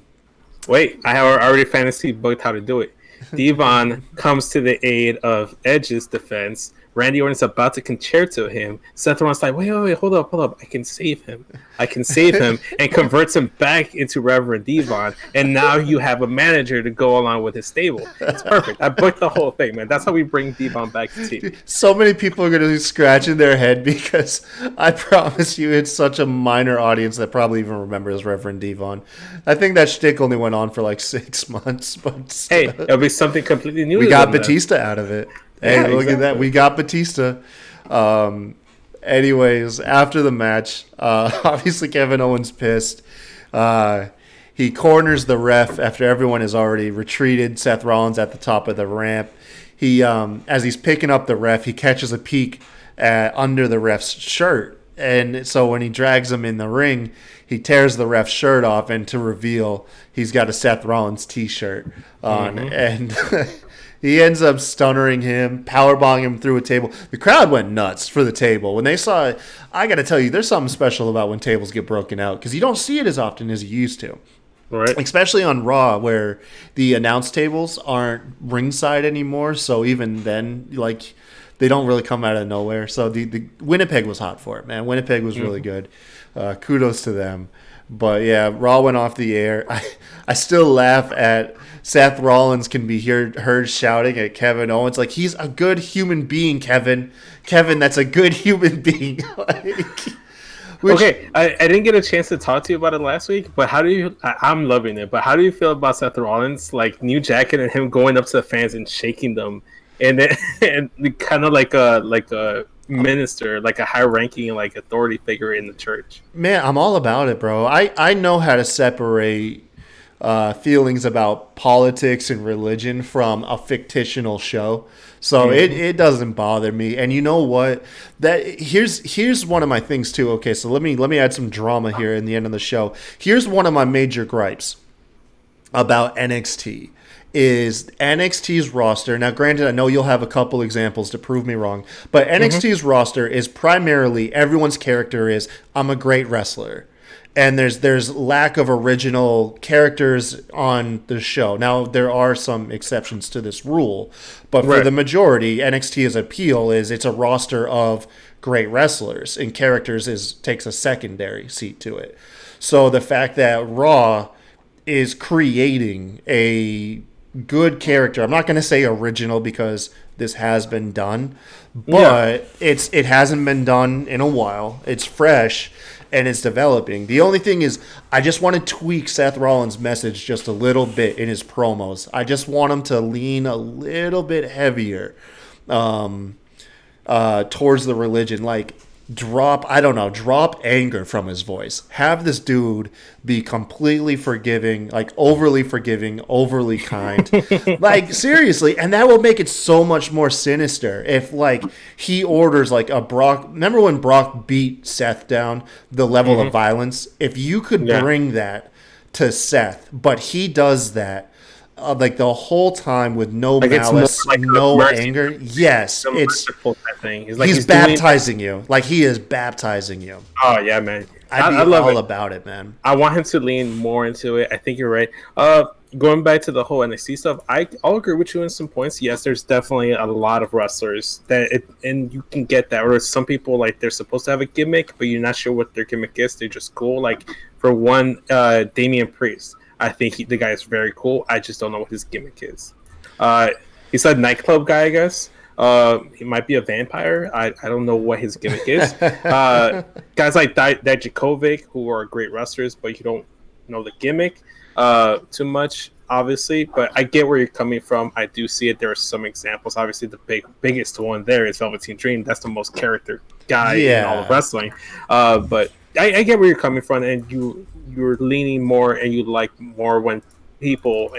Speaker 4: wait, I have already fantasy booked how to do it. Devon comes to the aid of Edge's defense. Randy Orton's about to concerto him. Seth Rollins like, wait, hold up. I can save him, and converts him back into Reverend Devon. And now you have a manager to go along with his stable. It's perfect. I booked the whole thing, man. That's how we bring Devon back to team.
Speaker 3: So many people are going to be scratching their head because I promise you it's such a minor audience that probably even remembers Reverend Devon. I think that shtick only went on for like 6 months. But
Speaker 4: hey, it'll be something completely new.
Speaker 3: We got Batista out of it. Hey,
Speaker 4: Yeah,
Speaker 3: look
Speaker 4: exactly.
Speaker 3: at that. We got Batista. Anyways, after the match, obviously Kevin Owens pissed. He corners the ref after everyone has already retreated. Seth Rollins at the top of the ramp. He, as he's picking up the ref, he catches a peek under the ref's shirt. And so when he drags him in the ring, he tears the ref's shirt off, and to reveal he's got a Seth Rollins t-shirt on. And he ends up stunnering him, powerbombing him through a table. The crowd went nuts for the table. When they saw it, I got to tell you, there's something special about when tables get broken out because you don't see it as often as you used to.
Speaker 4: Right.
Speaker 3: Especially on Raw, where the announce tables aren't ringside anymore. So even then, they don't really come out of nowhere. So the Winnipeg was hot for it, man. Winnipeg was really good. Kudos to them. But yeah, Raw went off the air. I still laugh at Seth Rollins can be heard shouting at Kevin Owens like he's a good human being, Kevin. Kevin, that's a good human being.
Speaker 4: Okay, I didn't get a chance to talk to you about it last week, but how do you? I'm loving it. But how do you feel about Seth Rollins, new jacket and him going up to the fans and shaking them, and then and kind of like a minister, like a high-ranking authority figure in the church?
Speaker 3: Man, I'm all about it, bro. I know how to separate feelings about politics and religion from a fictional show. So it doesn't bother me. And you know what? Here's one of my things too. Okay, so let me add some drama here in the end of the show. Here's one of my major gripes about NXT is NXT's roster. Now, granted, I know you'll have a couple examples to prove me wrong, but NXT's roster is primarily everyone's character is I'm a great wrestler. and there's lack of original characters on the show. Now there are some exceptions to this rule, but for the majority, NXT's appeal is it's a roster of great wrestlers, and characters takes a secondary seat to it. So the fact that Raw is creating a good character, I'm not going to say original because this has been done, but it hasn't been done in a while. It's fresh and it's developing. The only thing is, I just want to tweak Seth Rollins' message just a little bit in his promos. I just want him to lean a little bit heavier towards the religion. Like, drop anger from his voice. Have this dude be completely forgiving, like overly forgiving, overly kind. Like, seriously, and that will make it so much more sinister if, like, he orders like a Brock. Remember when Brock beat Seth down, the level of violence? If you could bring that to Seth, but he does that like the whole time with no malice, like no anger. Yes, it's
Speaker 4: thing.
Speaker 3: He's baptizing you. Like, he is baptizing you.
Speaker 4: Oh yeah, man.
Speaker 3: I love all about it, man.
Speaker 4: I want him to lean more into it. I think you're right. Going back to the whole NXT stuff, I'll agree with you in some points. Yes, there's definitely a lot of wrestlers and you can get that. Or some people, like, they're supposed to have a gimmick, but you're not sure what their gimmick is. They're just cool. Like, for one, Damian Priest. I think the guy is very cool. I just don't know what his gimmick is. He's a nightclub guy, I guess. He might be a vampire. I don't know what his gimmick is. Guys like Dijakovic, who are great wrestlers, but you don't know the gimmick too much, obviously. But I get where you're coming from. I do see it. There are some examples. Obviously, the biggest one there is Velveteen Dream. That's the most character guy in all of wrestling. But I get where you're coming from, and you're leaning more, and you like more when people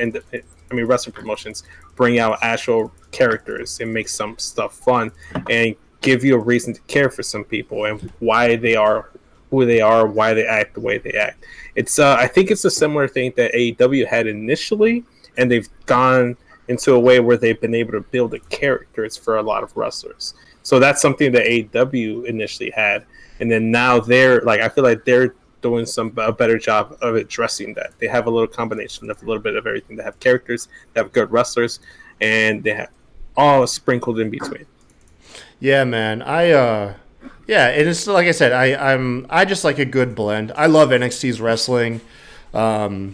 Speaker 4: wrestling promotions bring out actual characters and make some stuff fun and give you a reason to care for some people and why they are who they are, why they act the way they act. It's I think it's a similar thing that AEW had initially, and they've gone into a way where they've been able to build the characters for a lot of wrestlers. So that's something that AEW initially had, and then now I feel like they're doing a better job of addressing that. They have a little combination of a little bit of everything. They have characters, they have good wrestlers, and they have all sprinkled in between.
Speaker 3: Yeah, man. And it's like I said, I just like a good blend. I love NXT's wrestling. I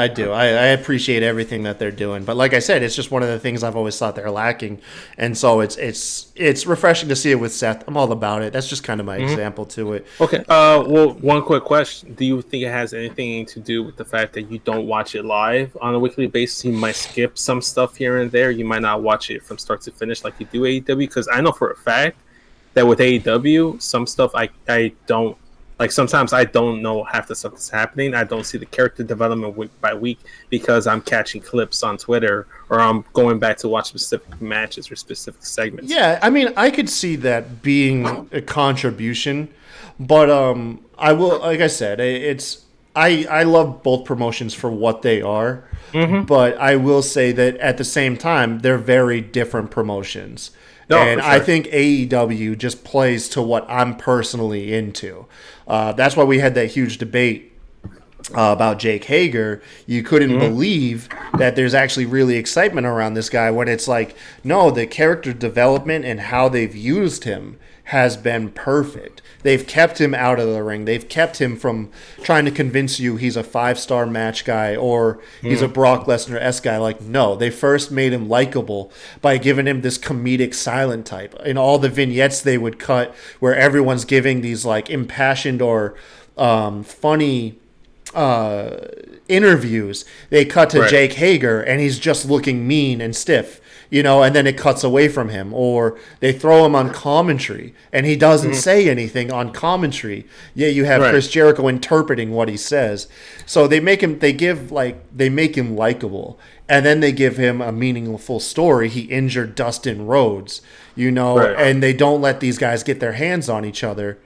Speaker 3: do. I appreciate everything that they're doing, but like I said, it's just one of the things I've always thought they're lacking, and so it's refreshing to see it with Seth. I'm all about it. That's just kind of my example to it.
Speaker 4: Okay. Well, one quick question: do you think it has anything to do with the fact that you don't watch it live on a weekly basis? You might skip some stuff here and there. You might not watch it from start to finish like you do AEW, because I know for a fact that with AEW, some stuff I don't. Like, sometimes I don't know half the stuff that's happening. I don't see the character development week by week because I'm catching clips on Twitter or I'm going back to watch specific matches or specific segments.
Speaker 3: Yeah, I mean, I could see that being a contribution, but I will, like I said, I love both promotions for what they are, but I will say that at the same time, they're very different promotions. No, and sure. I think AEW just plays to what I'm personally into. That's why we had that huge debate about Jake Hager. You couldn't believe that there's actually really excitement around this guy when it's like, no, the character development and how they've used him has been perfect. They've kept him out of the ring. They've kept him from trying to convince you he's a 5-star match guy or he's a Brock Lesnar-esque guy. Like, no, they first made him likable by giving him this comedic silent type. In all the vignettes they would cut where everyone's giving these like impassioned or funny interviews, they cut to Jake Hager and he's just looking mean and stiff. And then it cuts away from him, or they throw him on commentary, and he doesn't say anything on commentary. Yeah, you have Chris Jericho interpreting what he says. So they make him likable, and then they give him a meaningful story. He injured Dustin Rhodes, and they don't let these guys get their hands on each other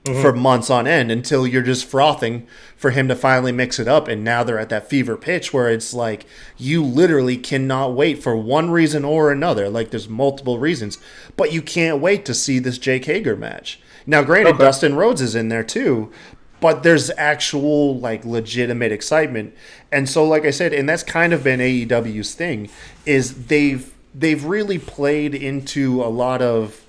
Speaker 3: for months on end until you're just frothing for him to finally mix it up. And now they're at that fever pitch where it's like you literally cannot wait for one reason or another. Like, there's multiple reasons, but you can't wait to see this Jake Hager match. Now, granted,
Speaker 4: Okay.
Speaker 3: Dustin Rhodes is in there too, but there's actual like legitimate excitement. And so, like I said, and that's kind of been AEW's thing, is they've really played into a lot of,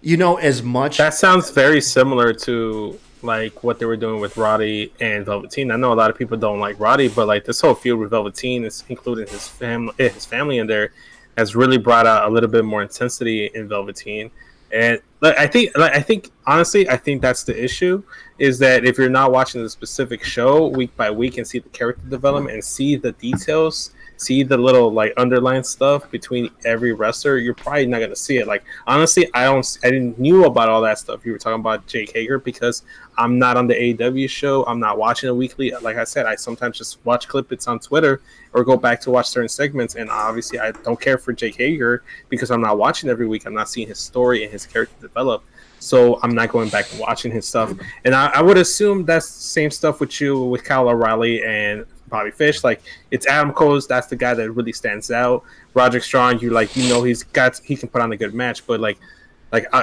Speaker 3: as much.
Speaker 4: That sounds very similar to like what they were doing with Roddy and Velveteen. I know a lot of people don't like Roddy, but like this whole feud with Velveteen, is including his family in there, has really brought out a little bit more intensity in Velveteen. And I think honestly, I think that's the issue, is that if you're not watching the specific show week by week and see the character development and see the details, see the little like underlying stuff between every wrestler, you're probably not gonna see it. Like honestly, I didn't knew about all that stuff you were talking about, Jake Hager, because I'm not on the AEW show. I'm not watching it weekly. Like I said, I sometimes just watch clips on Twitter or go back to watch certain segments. And obviously, I don't care for Jake Hager because I'm not watching every week. I'm not seeing his story and his character develop. So I'm not going back and watching his stuff. And I would assume that's the same stuff with you, with Kyle O'Reilly and Bobby Fish. Like it's Adam Cole, that's the guy that really stands out. Roderick Strong, he can put on a good match, but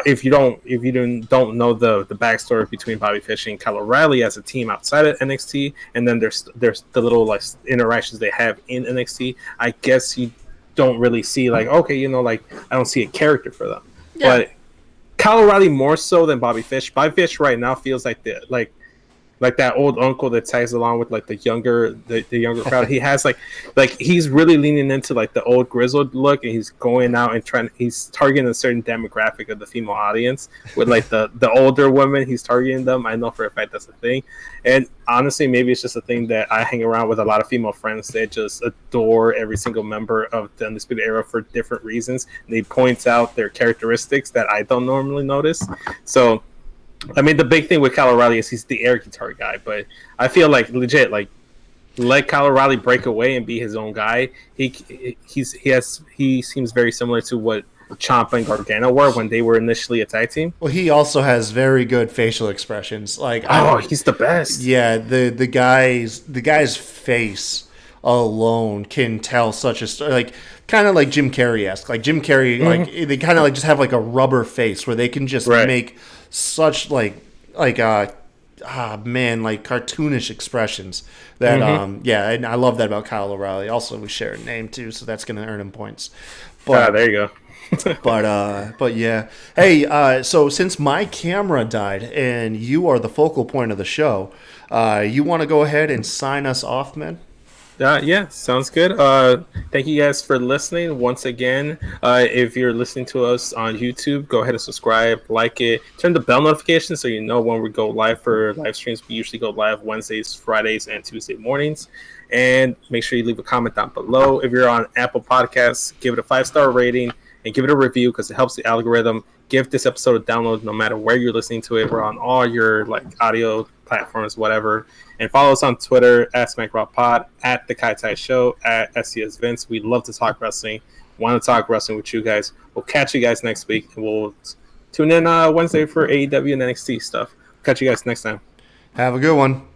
Speaker 4: if you don't know the backstory between Bobby Fish and Kyle O'Reilly as a team outside of NXT, and then there's the little like interactions they have in NXT, I guess you don't really see like, okay, I don't see a character for them.
Speaker 3: Yeah.
Speaker 4: But Kyle O'Reilly more so than Bobby Fish. Bobby Fish right now feels like like that old uncle that tags along with like the younger crowd. He has like he's really leaning into like the old grizzled look, and he's going out and he's targeting a certain demographic of the female audience with like the older women. He's targeting them. I know for a fact that's a thing. And honestly, maybe it's just a thing that I hang around with a lot of female friends that just adore every single member of the Undisputed Era for different reasons. And they point out their characteristics that I don't normally notice. So I mean, the big thing with Kyle O'Reilly is he's the air guitar guy, but I feel like legit, like let Kyle O'Reilly break away and be his own guy. He seems very similar to what Ciampa and Gargano were when they were initially a tag team.
Speaker 3: Well, he also has very good facial expressions. Like,
Speaker 4: he's the best.
Speaker 3: Yeah, the guy's face alone can tell such a story. Like, kind of like Jim Carrey-esque. Like Jim Carrey, like they kind of like just have like a rubber face where they can just make such like cartoonish expressions that and I love that about Kyle O'Reilly. Also, we share a name too, so that's going to earn him points. But
Speaker 4: there you go.
Speaker 3: but yeah. Hey, so since my camera died and you are the focal point of the show, you want to go ahead and sign us off, man?
Speaker 4: Yeah, sounds good. Thank you guys for listening once again. If you're listening to us on YouTube, go ahead and subscribe, like it, turn the bell notification so you know when we go live for live streams. We usually go live Wednesdays, Fridays, and Tuesday mornings. And make sure you leave a comment down below. If you're on Apple Podcasts, give it a 5-star rating and give it a review because it helps the algorithm. Give this episode a download no matter where you're listening to it. We're on all your audio platforms, whatever. And follow us on Twitter at SmackRawPod, at The Kai Tai Show, at SCS Vince. We love to talk wrestling. Want to talk wrestling with you guys. We'll catch you guys next week. And we'll tune in Wednesday for AEW and NXT stuff. Catch you guys next time.
Speaker 3: Have a good one.